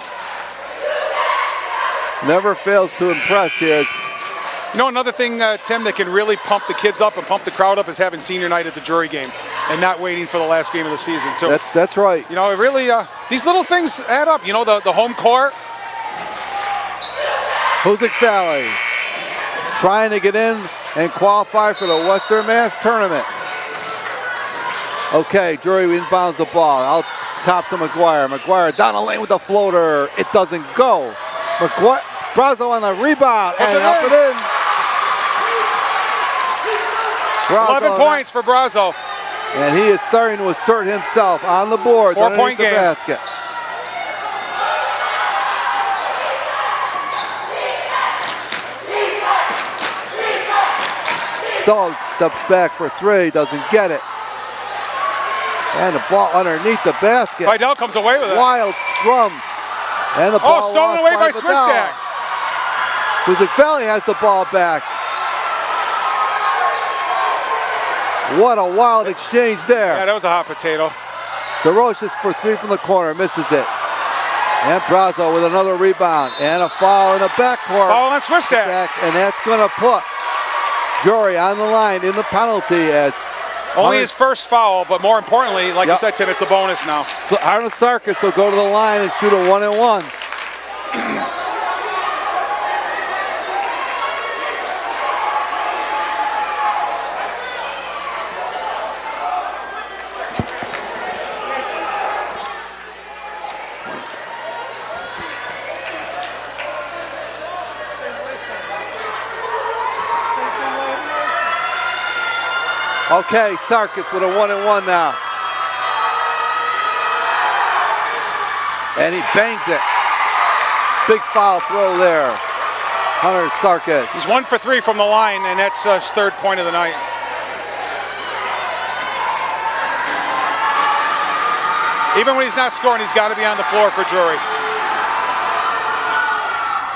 impress here. You know, another thing, Tim, that can really pump the kids up and pump the crowd up is having senior night at the Drury game and not waiting for the last game of the season, too. That's right. You know, it really, these little things add up. You know, the home court. Hoosac Valley trying to get in and qualify for the Western Mass Tournament. Okay, Drury inbounds the ball. Out top to McGuire. McGuire down the lane with the floater. It doesn't go. McGuire, Brazo on the rebound and up and in. Brazo 11 points for Brazo. And he is starting to assert himself on the board. 4-point game. The basket. Stolz steps back for three, doesn't get it. And the ball underneath the basket. Fidel comes away with it. Wild scrum. And the ball stolen lost away by Vidal. Swistak. Hoosac Valley has the ball back. What a wild exchange there. Yeah, that was a hot potato. DeRochas for three from the corner, misses it. And Brazo with another rebound. And a foul in the backcourt. Foul on Swistak. And that's going to put Drury on the line in the penalty as Only his first foul, but more importantly, like you said, Tim, it's the bonus now. So Arnold Sarkis will go to the line and shoot a 1-and-1. Okay, Sarkis with a 1-and-1 now. And he bangs it. Big foul throw there. Hunter Sarkis. He's 1 for 3 from the line, and that's his third point of the night. Even when he's not scoring, he's got to be on the floor for Drury.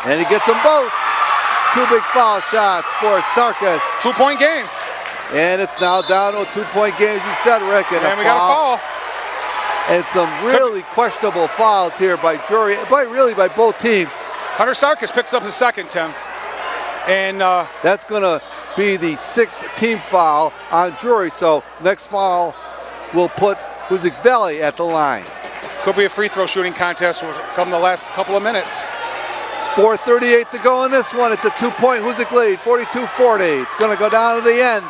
And he gets them both. Two big foul shots for Sarkis. 2-point game. And it's now down to a 2-point game, as you said, Rick. And we got a foul. And some really questionable fouls here by Drury, by both teams. Hunter Sarkis picks up his second, Tim. And that's going to be the 6th team foul on Drury. So next foul will put Hoosac Valley at the line. Could be a free throw shooting contest come the last couple of minutes. 4:38 to go in this one. It's a 2-point Hoosac lead, 42-40. It's going to go down to the end.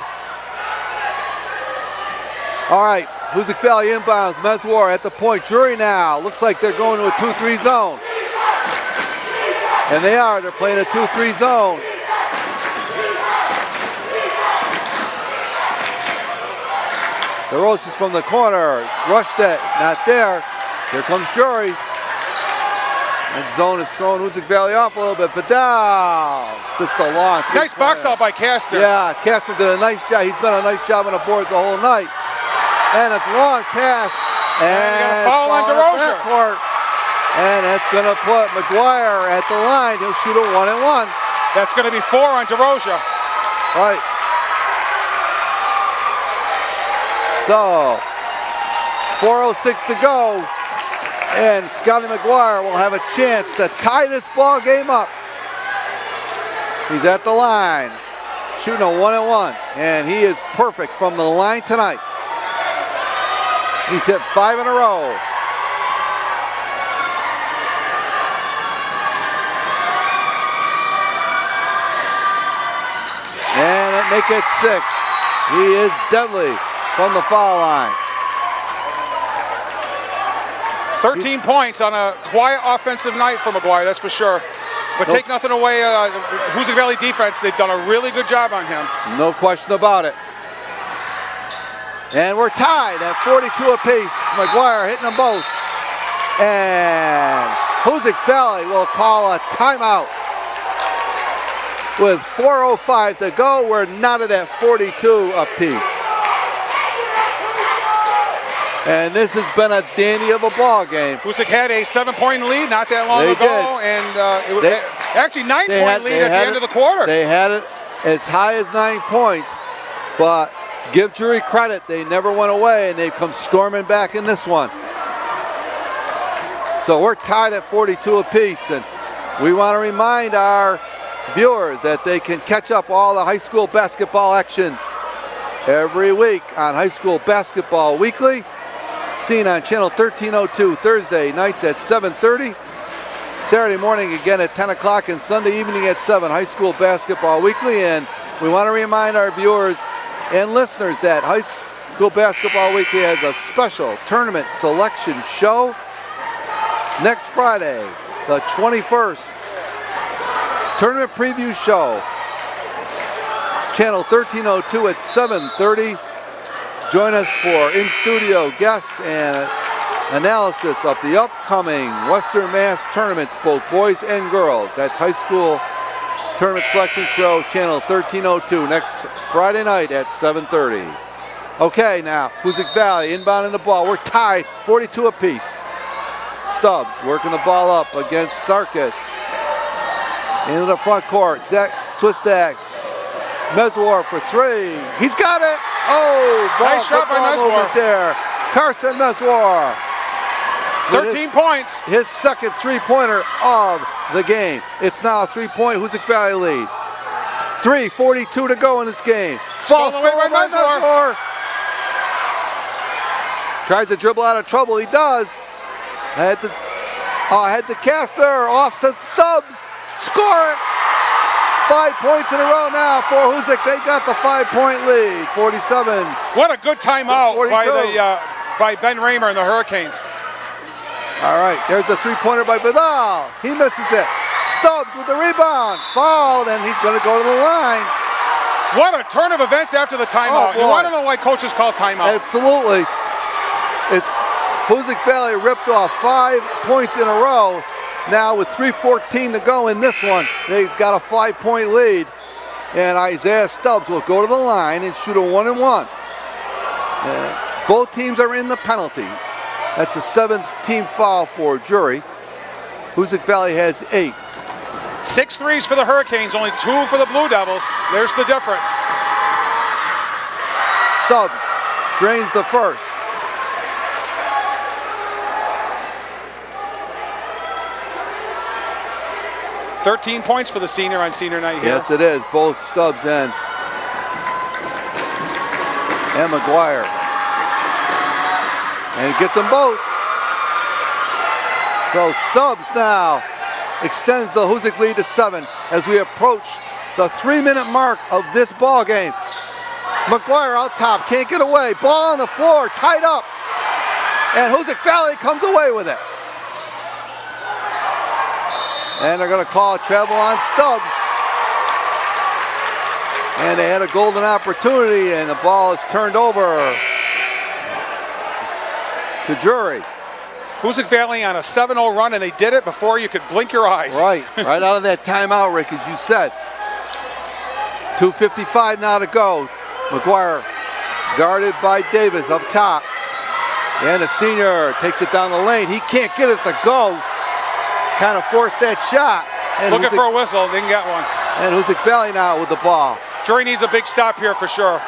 All right, Hoosac Valley inbounds. Meswar at the point. Drury now. Looks like they're going to a 2-3 zone. And they are. They're playing a 2-3 zone. DeRochas from the corner. Rushed it. Not there. Here comes Drury. And zone is throwing Hoosac Valley off a little bit, but down. This is a long. Nice box out by Castor. Yeah, Castor did a nice job. He's been a nice job on the boards the whole night. And a long pass. And foul on DeRozier. And that's going to put McGuire at the line. He'll shoot a 1-and-1. That's going to be 4 on DeRozier. Right. So, 4:06 to go. And Scotty McGuire will have a chance to tie this ball game up. He's at the line, shooting a 1-and-1. And he is perfect from the line tonight. He's hit 5 in a row. And it make it 6. He is deadly from the foul line. 13 points on a quiet offensive night for McGuire, that's for sure. But take nothing away, Hoosac Valley defense, they've done a really good job on him. No question about it. And we're tied at 42 apiece. McGuire hitting them both. And Hoosac Valley will call a timeout. With 4:05 to go, we're knotted at 42 apiece. And this has been a dandy of a ball game. Hoosac had a 7-point lead not that long They ago, did. and it was actually 9-point lead at the end of the quarter. They had it as high as 9 points, but give Drury credit, they never went away, and they've come storming back in this one. So we're tied at 42 apiece, and we want to remind our viewers that they can catch up all the high school basketball action every week on High School Basketball Weekly, seen on channel 1302 Thursday nights at 7:30, Saturday morning again at 10 o'clock, and Sunday evening at 7, High School Basketball Weekly. And we want to remind our viewers and listeners that High School Basketball Weekly has a special tournament selection show next Friday, the 21st. Tournament preview show. It's channel 1302 at 7:30. Join us for in-studio guests and analysis of the upcoming Western Mass tournaments, both boys and girls. That's High School Tournament Selection Show, channel 1302, next Friday night at 7:30. Okay, now, Hoosac Valley inbounding the ball. We're tied, 42 apiece. Stubbs working the ball up against Sarkis. Into the front court, Zach Swistak. Meswar for 3. He's got it! Oh, ball, nice shot by Meswar there. Carson Meswar. 13 points. His second three-pointer of the game. It's now a 3-point Hoosac Valley lead. 3:42 to go in this game. Ball stolen by Meswar. Tries to dribble out of trouble. He does. Head to Castor. Off to Stubbs. Score it. 5 points in a row now for Hoosac. They got the 5-point lead. 47. What a good timeout by Ben Raymer and the Hurricanes. All right, there's the three-pointer by Vidal. He misses it. Stubbs with the rebound. Fouled, and he's going to go to the line. What a turn of events after the timeout. Oh, you want to know why coaches call timeout. Absolutely. It's Hoosac Valley ripped off 5 points in a row. Now with 3:14 to go in this one, they've got a 5-point lead. And Isaiah Stubbs will go to the line and shoot a 1-and-1. Both teams are in the penalty. That's the 7th team foul for Drury. Hoosac Valley has 8. 6 threes for the Hurricanes, only 2 for the Blue Devils. There's the difference. Stubbs drains the first. $13 points for the senior on senior night here. Yes, it is. Both Stubbs and McGuire. And he gets them both. So Stubbs now extends the Hoosac lead to 7 as we approach the 3-minute mark of this ball game. McGuire out top, can't get away. Ball on the floor, tied up. And Hoosac Valley comes away with it. And they're going to call a travel on Stubbs. And they had a golden opportunity, and the ball is turned over to Drury. Hoosac Valley on a 7-0 run, and they did it before you could blink your eyes. Right out of that timeout, Rick, as you said. 2:55 now to go. McGuire guarded by Davis up top. And the senior takes it down the lane. He can't get it to go. Kind of forced that shot. And looking for a whistle, didn't get one. And Hoosac Valley now with the ball. Drury needs a big stop here for sure.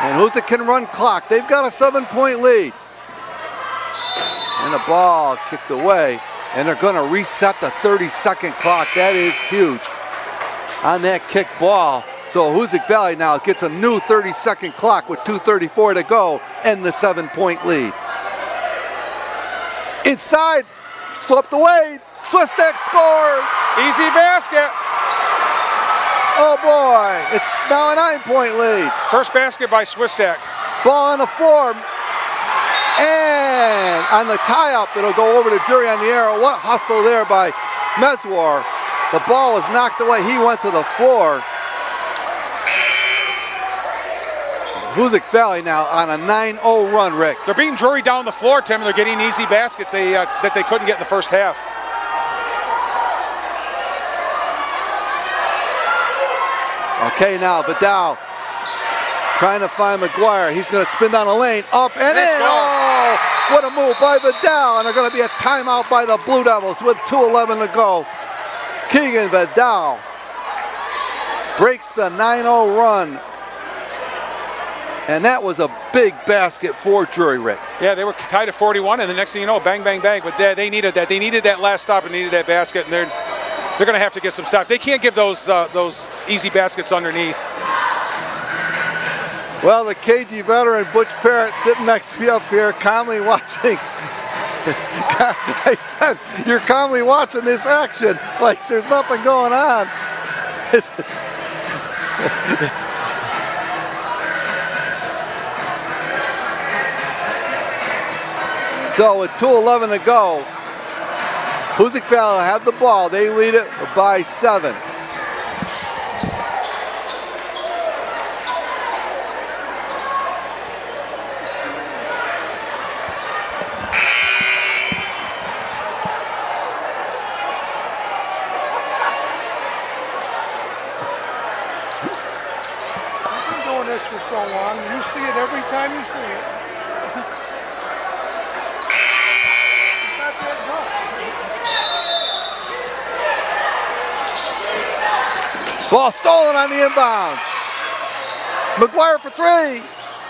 And Hoosac can run clock. They've got a 7-point lead. And the ball kicked away. And they're going to reset the 30-second clock. That is huge on that kick ball. So Hoosac Valley now gets a new 30-second clock with 2:34 to go and the 7-point lead. Inside, swept away. Swistek scores. Easy basket. Oh boy, it's now a 9-point lead. First basket by Swistek. Ball on the floor. And on the tie-up, it'll go over to Drury on the arrow. What hustle there by Meswar. The ball was knocked away. He went to the floor. Hoosac Valley now on a 9-0 run, Rick. They're beating Drury down the floor, Tim, and they're getting easy baskets that they couldn't get in the first half. Okay, now Vidal trying to find McGuire. He's going to spin down the lane, up and in. Oh, what a move by Vidal. And they're going to be a timeout by the Blue Devils with 2:11 to go. Keegan Vidal breaks the 9-0 run. And that was a big basket for Drury, Rick. Yeah, they were tied at 41, and the next thing you know, bang, bang, bang. But they needed that. They needed that last stop and needed that basket, and they're going to have to get some stops. They can't give those easy baskets underneath. Well, the KG veteran Butch Parrott sitting next to me up here, calmly watching. I said, you're calmly watching this action like there's nothing going on. So with 2:11 to go, Hoosac Valley have the ball. They lead it by 7. I've been doing this for so long. You see it every time you see it. Ball stolen on the inbound. McGuire for 3.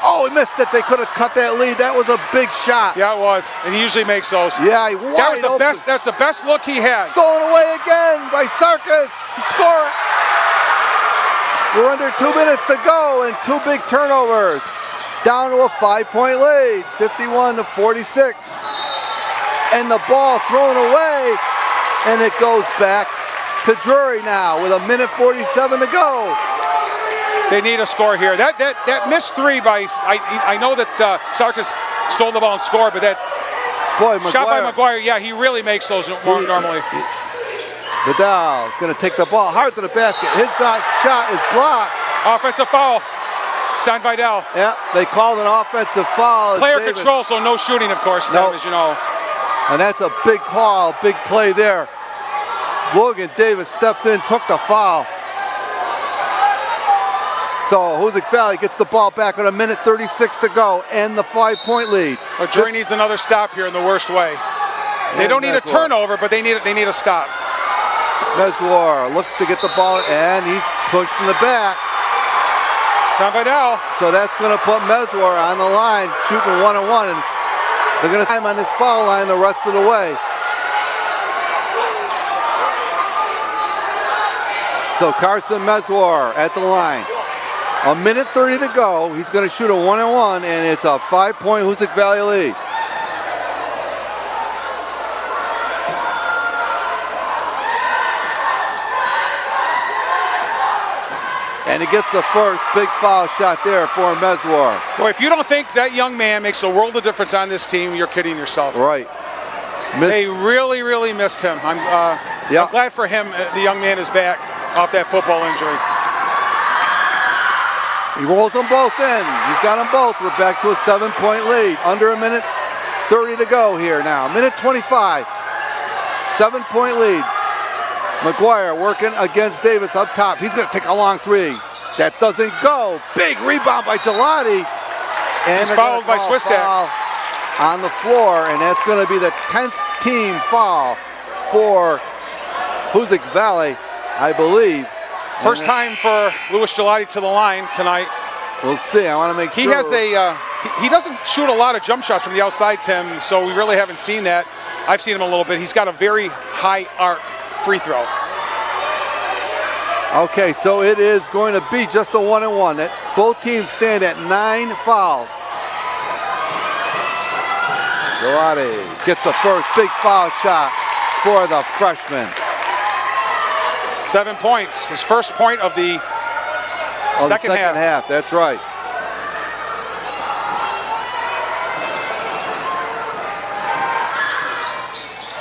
Oh, he missed it. They could have cut that lead. That was a big shot. Yeah, it was. And he usually makes those. Yeah, that was the best. That's the best look he had. Stolen away again by Sarkis. Score it. We're under 2 minutes to go and 2 big turnovers. Down to a 5-point lead, 51 to 46. And the ball thrown away, and it goes back to Drury now with 1:47 to go. They need a score here. That missed 3 by, I know that Sarkis stole the ball and scored, but that shot by McGuire, yeah, he really makes those normally. Vidal going to take the ball hard to the basket. His shot is blocked. Offensive foul. It's on Vidal. Yeah, they called an offensive foul. Player control, so no shooting, of course, Tim, as you know. And that's a big call, big play there. Logan Davis stepped in, took the foul. So Hoosac Valley gets the ball back with 1:36 to go and the 5-point lead. But Drury needs another stop here in the worst way. They don't need a turnover, but they need a stop. Meswar looks to get the ball, and he's pushed in the back. It's on Vidal. So that's going to put Meswar on the line, shooting 1-on-1, and they're going to time on this foul line the rest of the way. So Carson Meswar at the line. 1:30 to go. He's going to shoot a 1-on-1, and it's a 5-point Hoosac Valley lead. And he gets the first big foul shot there for Meswar. Boy, if you don't think that young man makes a world of difference on this team, you're kidding yourself. Right. They really, really missed him. I'm glad for him the young man is back off that football injury. He rolls them both in. He's got them both. We're back to a 7-point lead. Under a minute 30 to go here now. Minute 25. 7-point lead. McGuire working against Davis up top. He's going to take a long three. That doesn't go. Big rebound by Gelati. And He's they're fouled gonna by call Swistak. foul on the floor, and that's going to be the 10th team foul for Hoosac Valley, I believe. First time for Louis Gelati to the line tonight. We'll see. I want to make He sure. has he doesn't shoot a lot of jump shots from the outside, Tim, so we really haven't seen that. I've seen him a little bit. He's got a very high arc free throw. Okay, so it is going to be just a 1-and-1. That both teams stand at 9 fouls. Gelati gets the first big foul shot for the freshman. 7 points. His first point of the second half. That's right.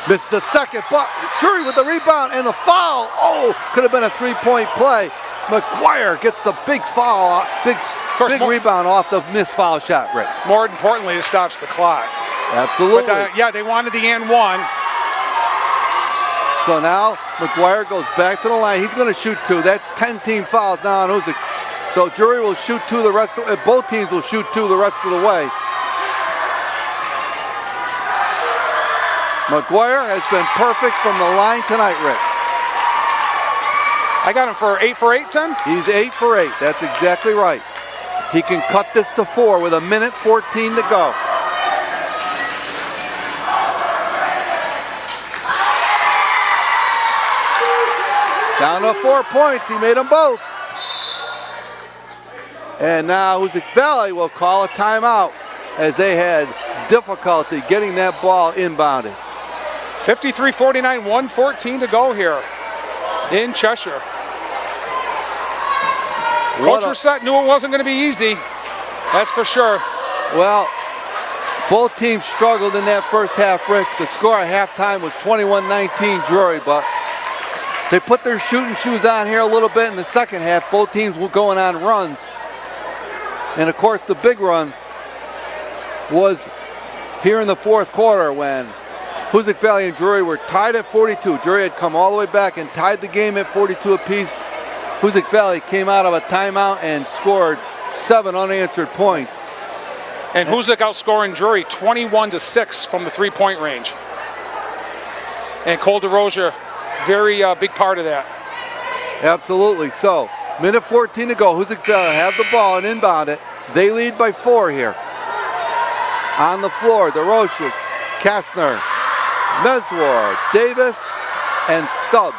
Missed the second, but Drury with the rebound and the foul. Oh, could have been a 3-point play. McGuire gets the big foul, big rebound off the missed foul shot, Rick. More importantly, it stops the clock. Absolutely. But yeah, they wanted the and one. So now McGuire goes back to the line. He's going to shoot 2. That's 10 team fouls now on Hoosac. So Drury will shoot 2 the rest of both teams will shoot 2 the rest of the way. McGuire has been perfect from the line tonight, Rick. I got him for 8 for 8, Tim. He's 8 for 8. That's exactly right. He can cut this to 4 with 1:14 to go. Down to 4 points. He made them both. And now Hoosac Valley will call a timeout as they had difficulty getting that ball inbounded. 53-49, 1:14 to go here in Cheshire. Coach Reset knew it wasn't going to be easy. That's for sure. Well, both teams struggled in that first half, Rick. The score at halftime was 21-19 Drury, but they put their shooting shoes on here a little bit in the second half. Both teams were going on runs. And of course, the big run was here in the fourth quarter when Hoosac Valley and Drury were tied at 42. Drury had come all the way back and tied the game at 42 apiece. Hoosac Valley came out of a timeout and scored 7 unanswered points. And Hoosac outscoring Drury 21-6 from the 3-point range. And Cole DeRozier, very big part of that. Absolutely. So, 1:14 to go. Hoosac Valley have the ball and inbound it. They lead by 4 here. On the floor, DeRozier, Kastner, Meswar, Davis, and Stubbs.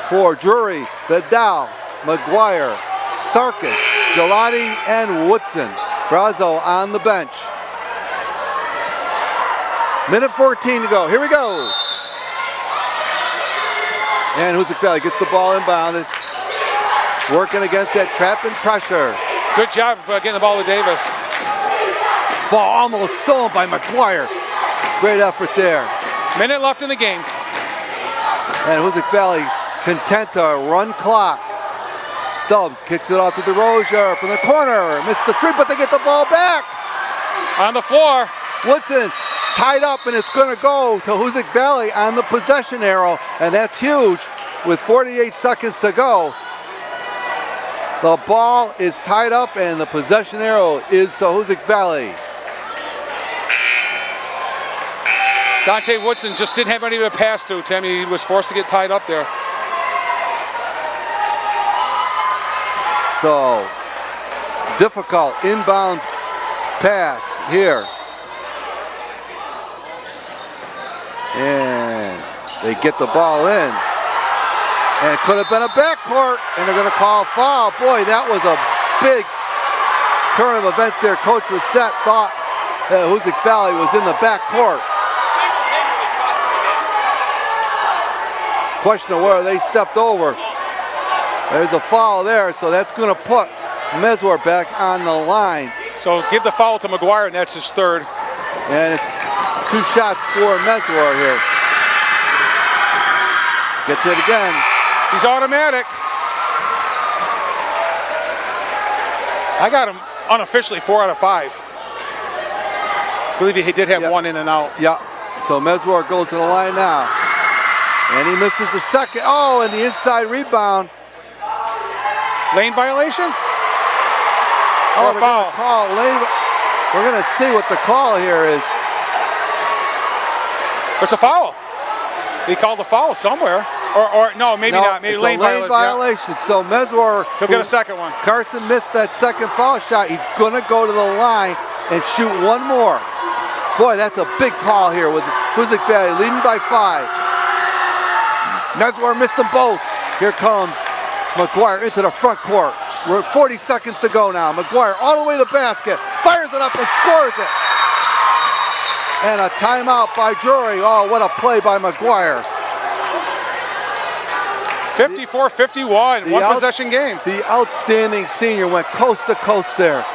For Drury, Vidal, McGuire, Sarkis, Gelati, and Woodson. Brazo on the bench. 1:14 to go. Here we go. And Hoosac Valley gets the ball inbounded. Working against that trap and pressure. Good job getting the ball to Davis. Ball almost stolen by McGuire. Great effort there. Minute left in the game. And Hoosac Valley content to run clock. Stubbs kicks it off to DeRozier from the corner. Missed the 3, but they get the ball back. On the floor. Woodson tied up, and it's going to go to Hoosac Valley on the possession arrow, and that's huge with 48 seconds to go. The ball is tied up, and the possession arrow is to Hoosac Valley. Dante Woodson just didn't have anybody to pass to, Tim. He was forced to get tied up there. So, difficult inbounds pass here. And they get the ball in. And it could have been a backcourt, and they're going to call a foul. Boy, that was a big turn of events there. Coach Reset thought that Hoosac Valley was in the backcourt. Question of where they stepped over. There's a foul there, so that's going to put Meswar back on the line. So give the foul to McGuire, and that's his 3rd. And it's 2 shots for Meswar here. Gets it again. He's automatic. I got him unofficially 4 out of 5. I believe he did have one in and out. Yeah. So Meswar goes to the line now. And he misses the second. Oh, and the inside rebound. Lane violation? Oh, Or a foul? Call lane. We're going to see what the call here is. It's a foul. He called a foul somewhere. Or no, maybe not. Maybe it's lane a lane violation. So Meswar, He'll get a second one. Carson missed that second foul shot. He's going to go to the line and shoot one more. Boy, that's a big call here with Hoosac Valley leading by 5. Meswar missed them both. Here comes McGuire into the front court. We're at 40 seconds to go now. McGuire all the way to the basket, fires it up and scores it. And a timeout by Drury. Oh, what a play by McGuire. 54-51, one possession game. The outstanding senior went coast to coast there.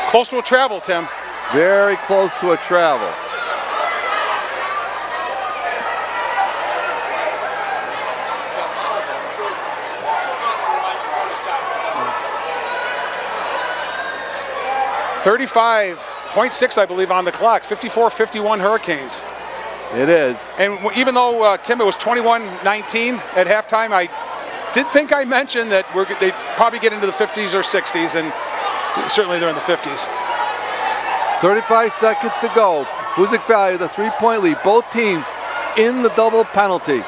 Close to a travel, Tim. Very close to a travel. .6, I believe, on the clock. 54-51 Hurricanes. It is. And even though, Tim, it was 21-19 at halftime, I did think I mentioned that they probably get into the 50s or 60s, and certainly they're in the 50s. 35 seconds to go. Hoosac Valley with a 3-point lead. Both teams in the double penalty.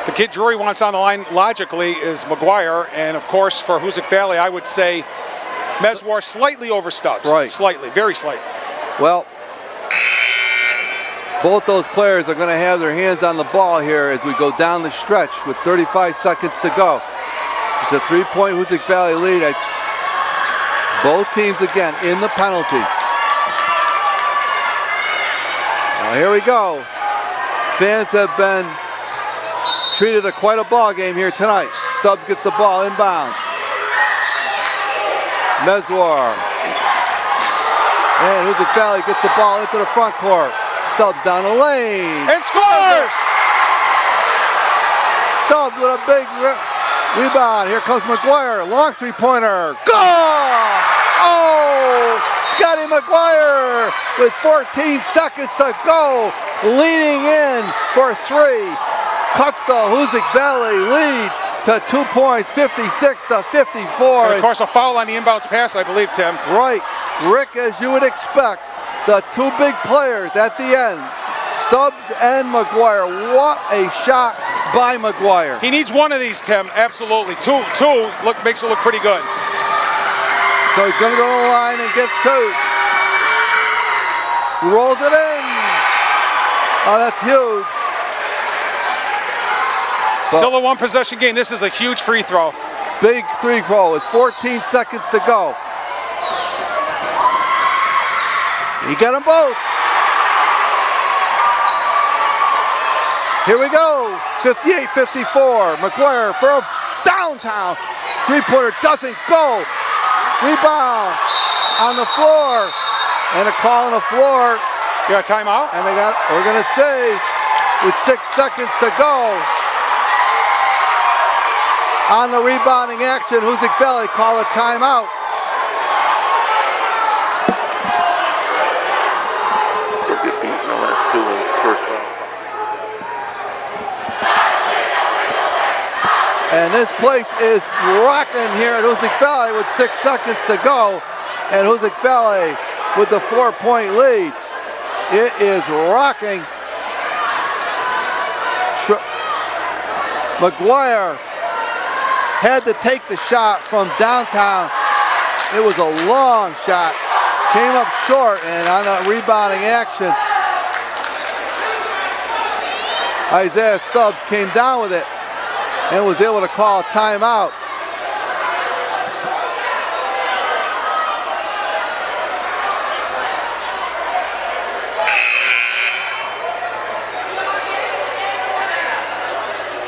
The kid Drury wants on the line logically is McGuire, and of course for Hoosac Valley, I would say Meswar slightly over Stubbs. Right. Slightly, very slightly. Well, both those players are going to have their hands on the ball here as we go down the stretch with 35 seconds to go. It's a 3-point Hoosac Valley lead. Both teams again in the penalty. Now here we go. Fans have been treated to quite a ball game here tonight. Stubbs gets the ball inbounds. Meswar. And Hoosac Valley gets the ball into the front court. Stubbs down the lane. And scores! Stubbs with a big rebound. Here comes McGuire. Long three-pointer. Goal! Oh! Scotty McGuire with 14 seconds to go. Leading in for 3. Cuts the Hoosac Valley lead to 2 points, 56-54. And of course, a foul on the inbounds pass, I believe, Tim. Right. Rick, as you would expect, the two big players at the end, Stubbs and McGuire. What a shot by McGuire. He needs one of these, Tim, absolutely. Two makes it look pretty good. So he's going to go to the line and get 2. He rolls it in. Oh, that's huge. Still a one-possession game. This is a huge free throw. Big free throw with 14 seconds to go. He got them both. Here we go. 58-54. McGuire for a downtown. Three-pointer doesn't go. Rebound on the floor. And a call on the floor. You got a timeout? And we're going to say, with 6 seconds to go, on the rebounding action, Hoosac Valley call a timeout. And this place is rocking here at Hoosac Valley with 6 seconds to go. And Hoosac Valley with the 4-point lead. It is rocking. McGuire had to take the shot from downtown. It was a long shot. Came up short, and on a rebounding action, Isaiah Stubbs came down with it and was able to call a timeout.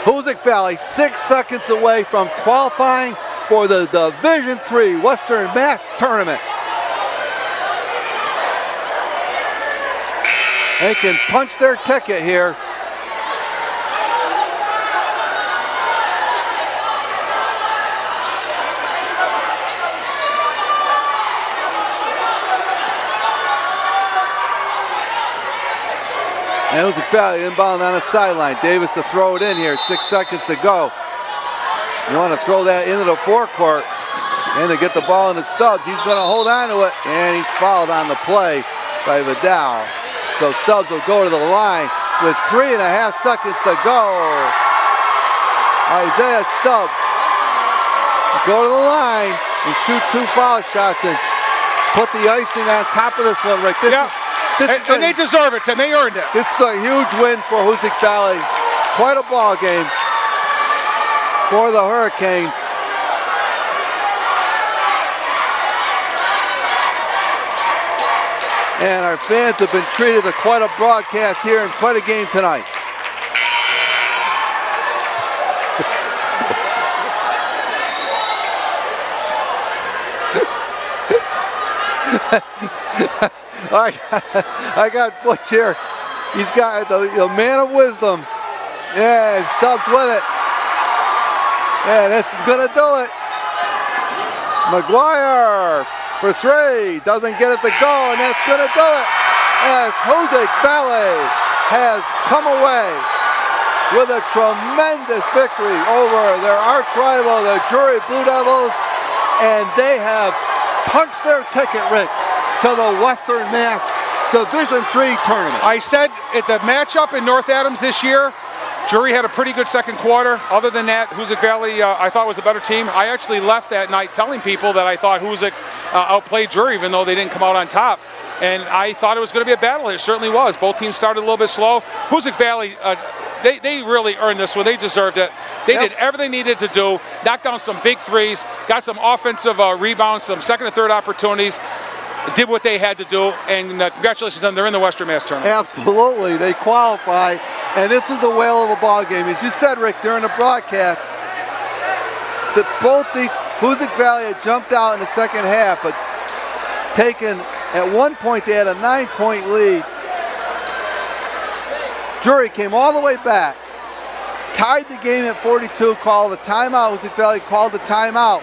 Hoosac Valley 6 seconds away from qualifying for the Division III Western Mass Tournament. They can punch their ticket here. And Hoosac Valley inbound on the sideline. Davis to throw it in here. 6 seconds to go. You want to throw that into the forecourt and to get the ball into Stubbs. He's going to hold on to it, and he's fouled on the play by Vidal. So Stubbs will go to the line with 3.5 seconds to go. Isaiah Stubbs will go to the line and shoot 2 foul shots and put the icing on top of this one, Rick. And they deserve it, Tim. They earned it. This is a huge win for Hoosac Valley. Quite a ball game for the Hurricanes. And our fans have been treated to quite a broadcast here and quite a game tonight. I got Butch here. He's got the man of wisdom. Yeah, and Stubbs with it. Yeah, this is going to do it. McGuire for 3. Doesn't get it to go, and that's going to do it. As Hoosac Valley has come away with a tremendous victory over their arch rival, the Drury Blue Devils, and they have punched their ticket, Rick, to the Western Mass Division III tournament. I said at the matchup in North Adams this year, Drury had a pretty good second quarter. Other than that, Hoosac Valley I thought was a better team. I actually left that night telling people that I thought Hoosac outplayed Drury, even though they didn't come out on top. And I thought it was going to be a battle. It certainly was. Both teams started a little bit slow. Hoosac Valley, they really earned this one. They deserved it. They did everything they needed to do, knocked down some big threes, got some offensive rebounds, some second and third opportunities, did what they had to do, and congratulations to them. They're in the Western Mass tournament. Absolutely. They qualify, and this is a whale of a ball game. As you said, Rick, during the broadcast, that both the Hoosac Valley had jumped out in the second half, but taken, at one point they had a 9-point lead. Drury came all the way back, tied the game at 42, called a timeout. Hoosac Valley called the timeout,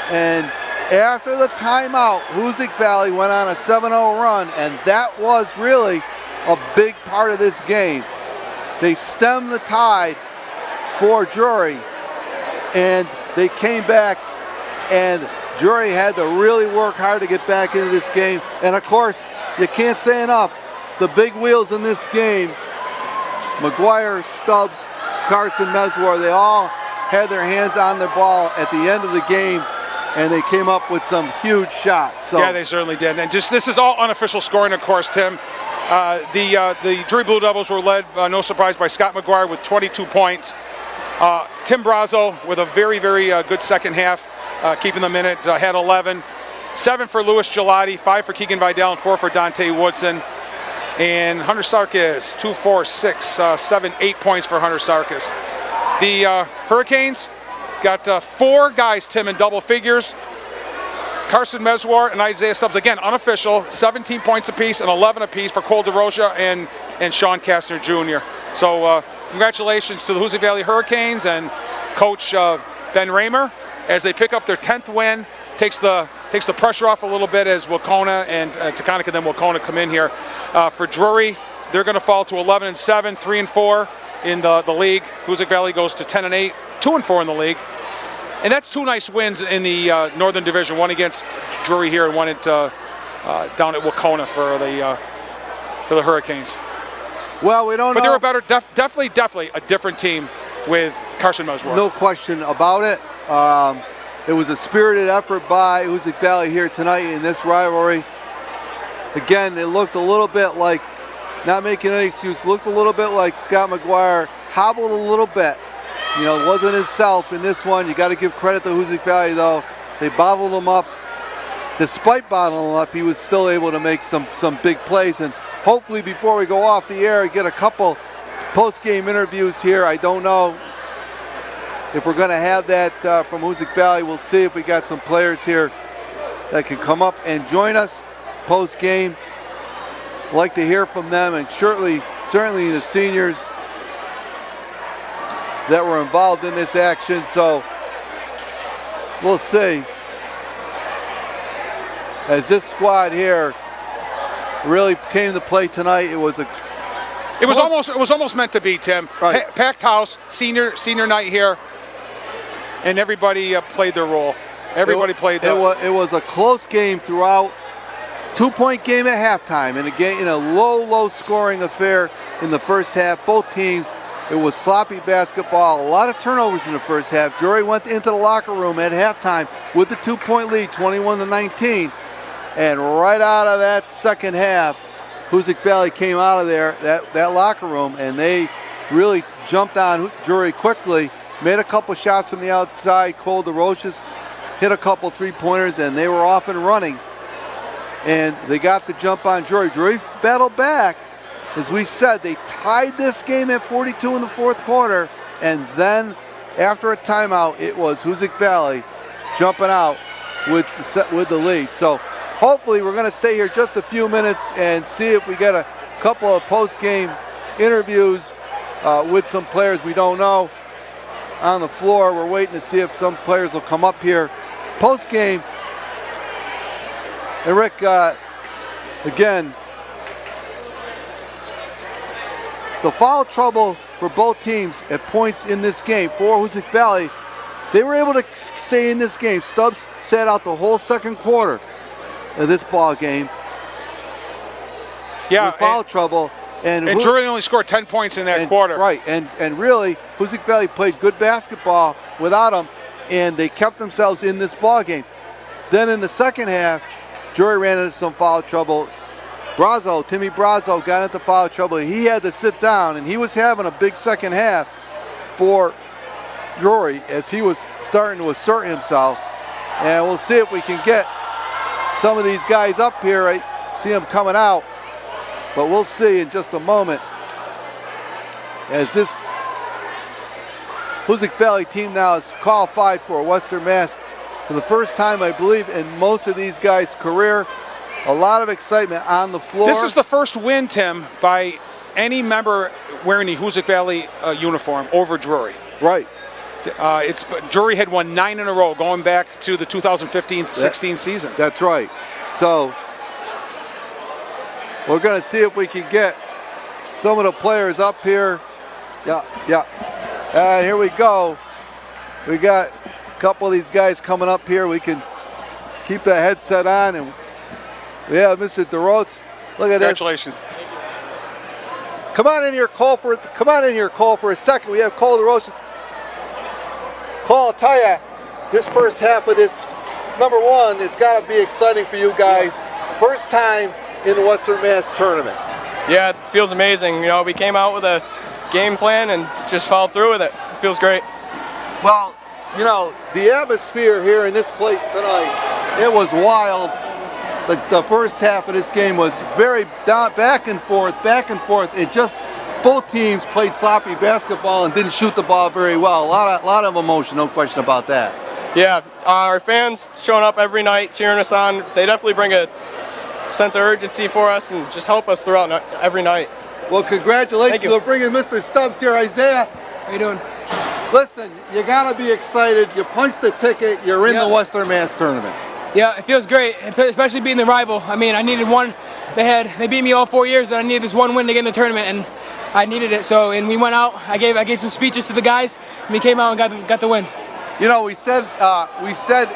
and after the timeout, Hoosac Valley went on a 7-0 run, and that was really a big part of this game. They stemmed the tide for Drury, and they came back, and Drury had to really work hard to get back into this game. And of course, you can't say enough, the big wheels in this game, McGuire, Stubbs, Carson, Meswar, they all had their hands on the ball at the end of the game, and they came up with some huge shots. So. Yeah, they certainly did. And just this is all unofficial scoring, of course, Tim. The Drury Blue Devils were led, no surprise, by Scott McGuire with 22 points. Tim Brazo with a very, very good second half, keeping them in it, had 11. 7 for Louis Gelati, 5 for Keegan Vidal, and 4 for Dante Woodson. And Hunter Sarkis, 2, 4, 6, 7, 8 points for Hunter Sarkis. The Hurricanes got 4 guys, Tim, in double figures. Carson Meswar and Isaiah Stubbs, again, unofficial, 17 points apiece and 11 apiece for Cole DeRosia and Sean Kastner Jr. So congratulations to the Hoosac Valley Hurricanes and Coach Ben Raymer as they pick up their 10th win. Takes the pressure off a little bit as Wacona and Taconic and then Wacona come in here. For Drury, they're going to fall to 11-7, 3-4 in the league. Hoosac Valley goes to 10-8, 2-4 in the league. And that's 2 nice wins in the Northern Division, one against Drury here and one at, down at Wacona for the Hurricanes. Well, we don't know. But they were better, definitely a different team with Carson Meswar. No question about it. It was a spirited effort by Hoosac Valley here tonight in this rivalry. Again, it looked a little bit like, not making any excuse, looked a little bit like Scott McGuire hobbled a little bit. You know, wasn't himself in this one. You got to give credit to Hoosac Valley, though. They bottled him up. Despite bottling him up, he was still able to make some big plays. And hopefully before we go off the air, get a couple post-game interviews here. I don't know if we're going to have that from Hoosac Valley. We'll see if we got some players here that can come up and join us post-game. I'd like to hear from them, and certainly the seniors that were involved in this action. So we'll see. As this squad here really came to play tonight, it was a It was almost meant to be, Tim. Right. Packed house, senior night here, and everybody played their role. Everybody played their role. It was a close game throughout. 2-point game at halftime, and again in a low scoring affair in the first half. Both teams, it was sloppy basketball. A lot of turnovers in the first half. Drury went into the locker room at halftime with the 2-point lead, 21-19, and right out of that second half, Hoosac Valley came out of there, that locker room, and they really jumped on Drury quickly. Made a couple shots from the outside. Cole DeRoches hit a couple three-pointers, and they were off and running. And they got the jump on Drury. Drury battled back. As we said, they tied this game at 42 in the fourth quarter, and then after a timeout, it was Hoosac Valley jumping out with the lead. So hopefully we're going to stay here just a few minutes and see if we get a couple of post-game interviews with some players we don't know on the floor. We're waiting to see if some players will come up here post-game. And Rick, again, the foul trouble for both teams at points in this game for Hoosac Valley, they were able to stay in this game. Stubbs sat out the whole second quarter of this ball game. Yeah, with foul trouble. And Drury only scored 10 points in that quarter. Right, and really, Hoosac Valley played good basketball without them, and they kept themselves in this ball game. Then in the second half, Drury ran into some foul trouble. Timmy Brazo got into foul trouble. He had to sit down, and he was having a big second half for Drury as he was starting to assert himself. And we'll see if we can get some of these guys up here. I see them coming out, but we'll see in just a moment as this Hoosac Valley team now is qualified for Western Mass for the first time, I believe, in most of these guys' career. A lot of excitement on the floor. This is the first win, Tim, by any member wearing the Hoosac Valley uniform over Drury. Right. Drury had won 9 in a row going back to the 2015-16 season. That's right. So we're going to see if we can get some of the players up here. Yeah. And here we go. We got a couple of these guys coming up here. We can keep the headset on, and we have Mr. DeRoach. Look at this. Congratulations. Come on in here, Cole, for a second. We have Cole DeRoach. Cole, I'll tell you, this first half of this, number one, it's got to be exciting for you guys. First time in the Western Mass tournament. Yeah, it feels amazing. You know, we came out with a game plan and just followed through with it. It feels great. Well, you know, the atmosphere here in this place tonight, it was wild. The first half of this game was very back and forth. It just, both teams played sloppy basketball and didn't shoot the ball very well. A lot of emotion, no question about that. Yeah, our fans showing up every night, cheering us on. They definitely bring a sense of urgency for us and just help us throughout every night. Well, congratulations. Thank you. We're bringing Mr. Stubbs here. Isaiah, How you doing? listen, you got to be excited. You punched the ticket. You're in the Western Mass tournament. Yeah, it feels great, especially beating the rival. I mean, I needed one. They beat me all 4 years, and I needed this one win to get in the tournament, and I needed it. So, and we went out. I gave some speeches to the guys, and we came out and got the win. You know, we said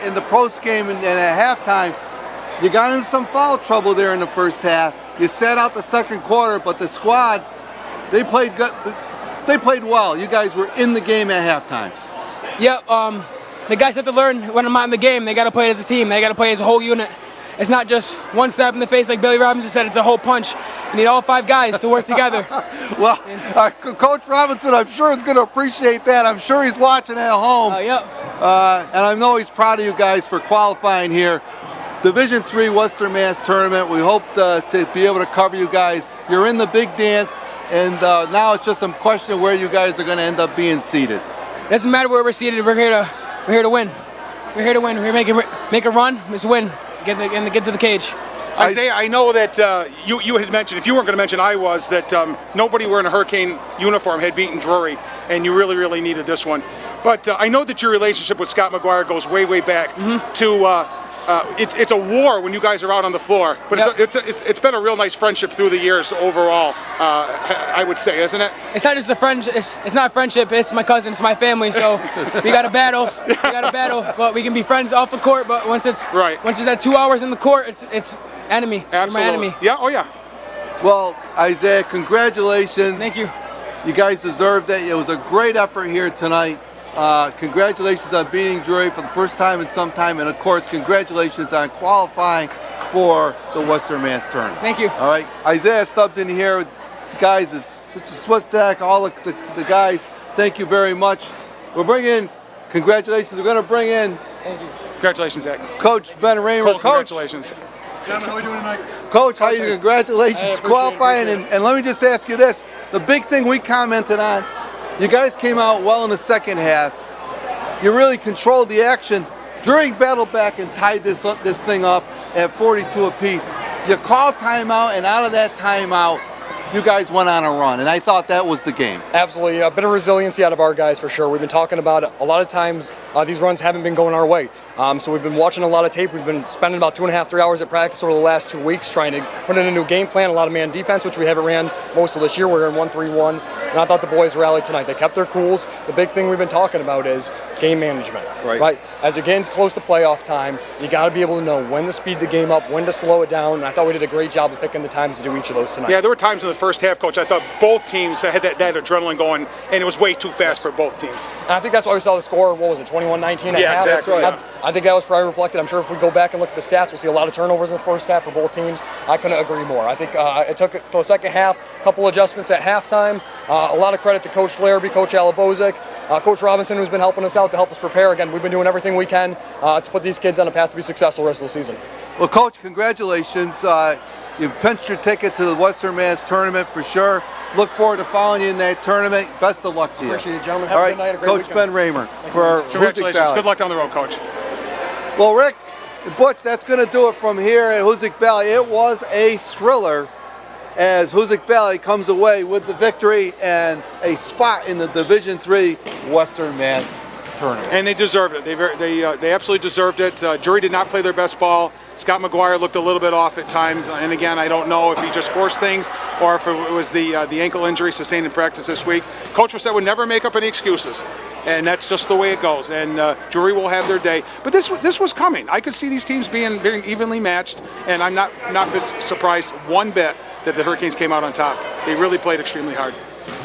in the post game and at halftime, you got into some foul trouble there in the first half. You sat out the second quarter, but the squad, they played good. They played well. You guys were in the game at halftime. Yeah, the guys have to learn when I'm out in the game. They got to play as a team. They got to play as a whole unit. It's not just one step in the face like Billy Robinson said. It's a whole punch. You need all 5 guys to work together. Well, Coach Robinson, I'm sure is going to appreciate that. I'm sure he's watching at home. And I know he's proud of you guys for qualifying here. Division III Western Mass Tournament. We hope to be able to cover you guys. You're in the big dance, and now it's just a question of where you guys are going to end up being seated. Doesn't matter where we're seated. We're here to win. We're here to win. We're here to make a run. Just win. Get to the cage. Isaiah, I know that you had mentioned, if you weren't going to mention, I was, that nobody wearing a Hurricane uniform had beaten Drury, and you really, really needed this one. But I know that your relationship with Scott McGuire goes way, way back to it's a war when you guys are out on the floor. But it's been a real nice friendship through the years overall. I would say, isn't it? It's not just a friend. It's not friendship. It's my cousin. It's my family. So we got to battle. We got to battle. But we can be friends off the court. But once it's that 2 hours in the court, it's enemy. Absolutely. My enemy. Yeah. Oh yeah. Well, Isaiah, congratulations. Thank you. You guys deserved it. It was a great effort here tonight. Congratulations on beating Drury for the first time in some time, and of course, congratulations on qualifying for the Western Mass Tournament. Thank you. All right, Isaiah Stubbs in here. The guys is Mr. Swistak, all the guys. Thank you very much. We're bringing. Congratulations. We're going to bring in. Thank you. Congratulations, Zach. Coach Ben Raymer. Coach, congratulations. Gentlemen, how are we doing tonight? Coach, how are you? Congratulations, qualifying. And let me just ask you this: the big thing we commented on, you guys came out well in the second half. You really controlled the action. Drury battled back and tied this thing up at 42 apiece. You called timeout, and out of that timeout, you guys went on a run, and I thought that was the game. Absolutely, a bit of resiliency out of our guys for sure. We've been talking about it. A lot of times these runs haven't been going our way. So we've been watching a lot of tape. We've been spending about 2.5, 3 hours at practice over the last 2 weeks trying to put in a new game plan, a lot of man defense, which we haven't ran most of this year. We're in 1-3-1, and I thought the boys rallied tonight. They kept their cools. The big thing we've been talking about is game management. Right? As you're getting close to playoff time, you got to be able to know when to speed the game up, when to slow it down, and I thought we did a great job of picking the times to do each of those tonight. Yeah, there were times in the first half, Coach, I thought both teams had that adrenaline going, and it was way too fast for both teams. And I think that's why we saw the score, what was it, 21-19 at half? Exactly. I think that was probably reflected. I'm sure if we go back and look at the stats, we'll see a lot of turnovers in the first half for both teams. I couldn't agree more. I think it took it to the second half, a couple adjustments at halftime. A lot of credit to Coach Larrabee, Coach Alabozic, Coach Robinson, who's been helping us out to help us prepare. Again, we've been doing everything we can to put these kids on a path to be successful the rest of the season. Well, Coach, congratulations. You've pinched your ticket to the Western Mass Tournament for sure. Look forward to following you in that tournament. Best of luck to you. Appreciate it, gentlemen. Have a good night. A great Coach weekend. Ben Raymer for Congratulations. Hoosac Valley. Good luck down the road, Coach. Well, Rick, Butch, that's going to do it from here at Hoosac Valley. It was a thriller as Hoosac Valley comes away with the victory and a spot in the Division III Western Mass Tournament. And they deserved it. They absolutely deserved it. Drury did not play their best ball. Scott McGuire looked a little bit off at times, and again, I don't know if he just forced things or if it was the ankle injury sustained in practice this week. Coach Rossett would never make up any excuses, and that's just the way it goes. And Drury will have their day. But this was coming. I could see these teams being evenly matched, and I'm not surprised one bit that the Hurricanes came out on top. They really played extremely hard.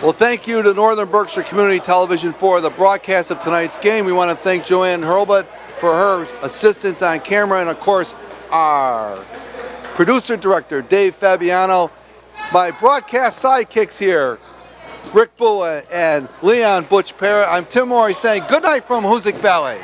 Well, thank you to Northern Berkshire Community Television for the broadcast of tonight's game. We want to thank Joanne Hurlbut for her assistance on camera, and of course, our producer-director, Dave Fabiano. My broadcast sidekicks here, Rick Bua and Leon Butch Parrott. I'm Tim Morey saying good night from Hoosac Valley.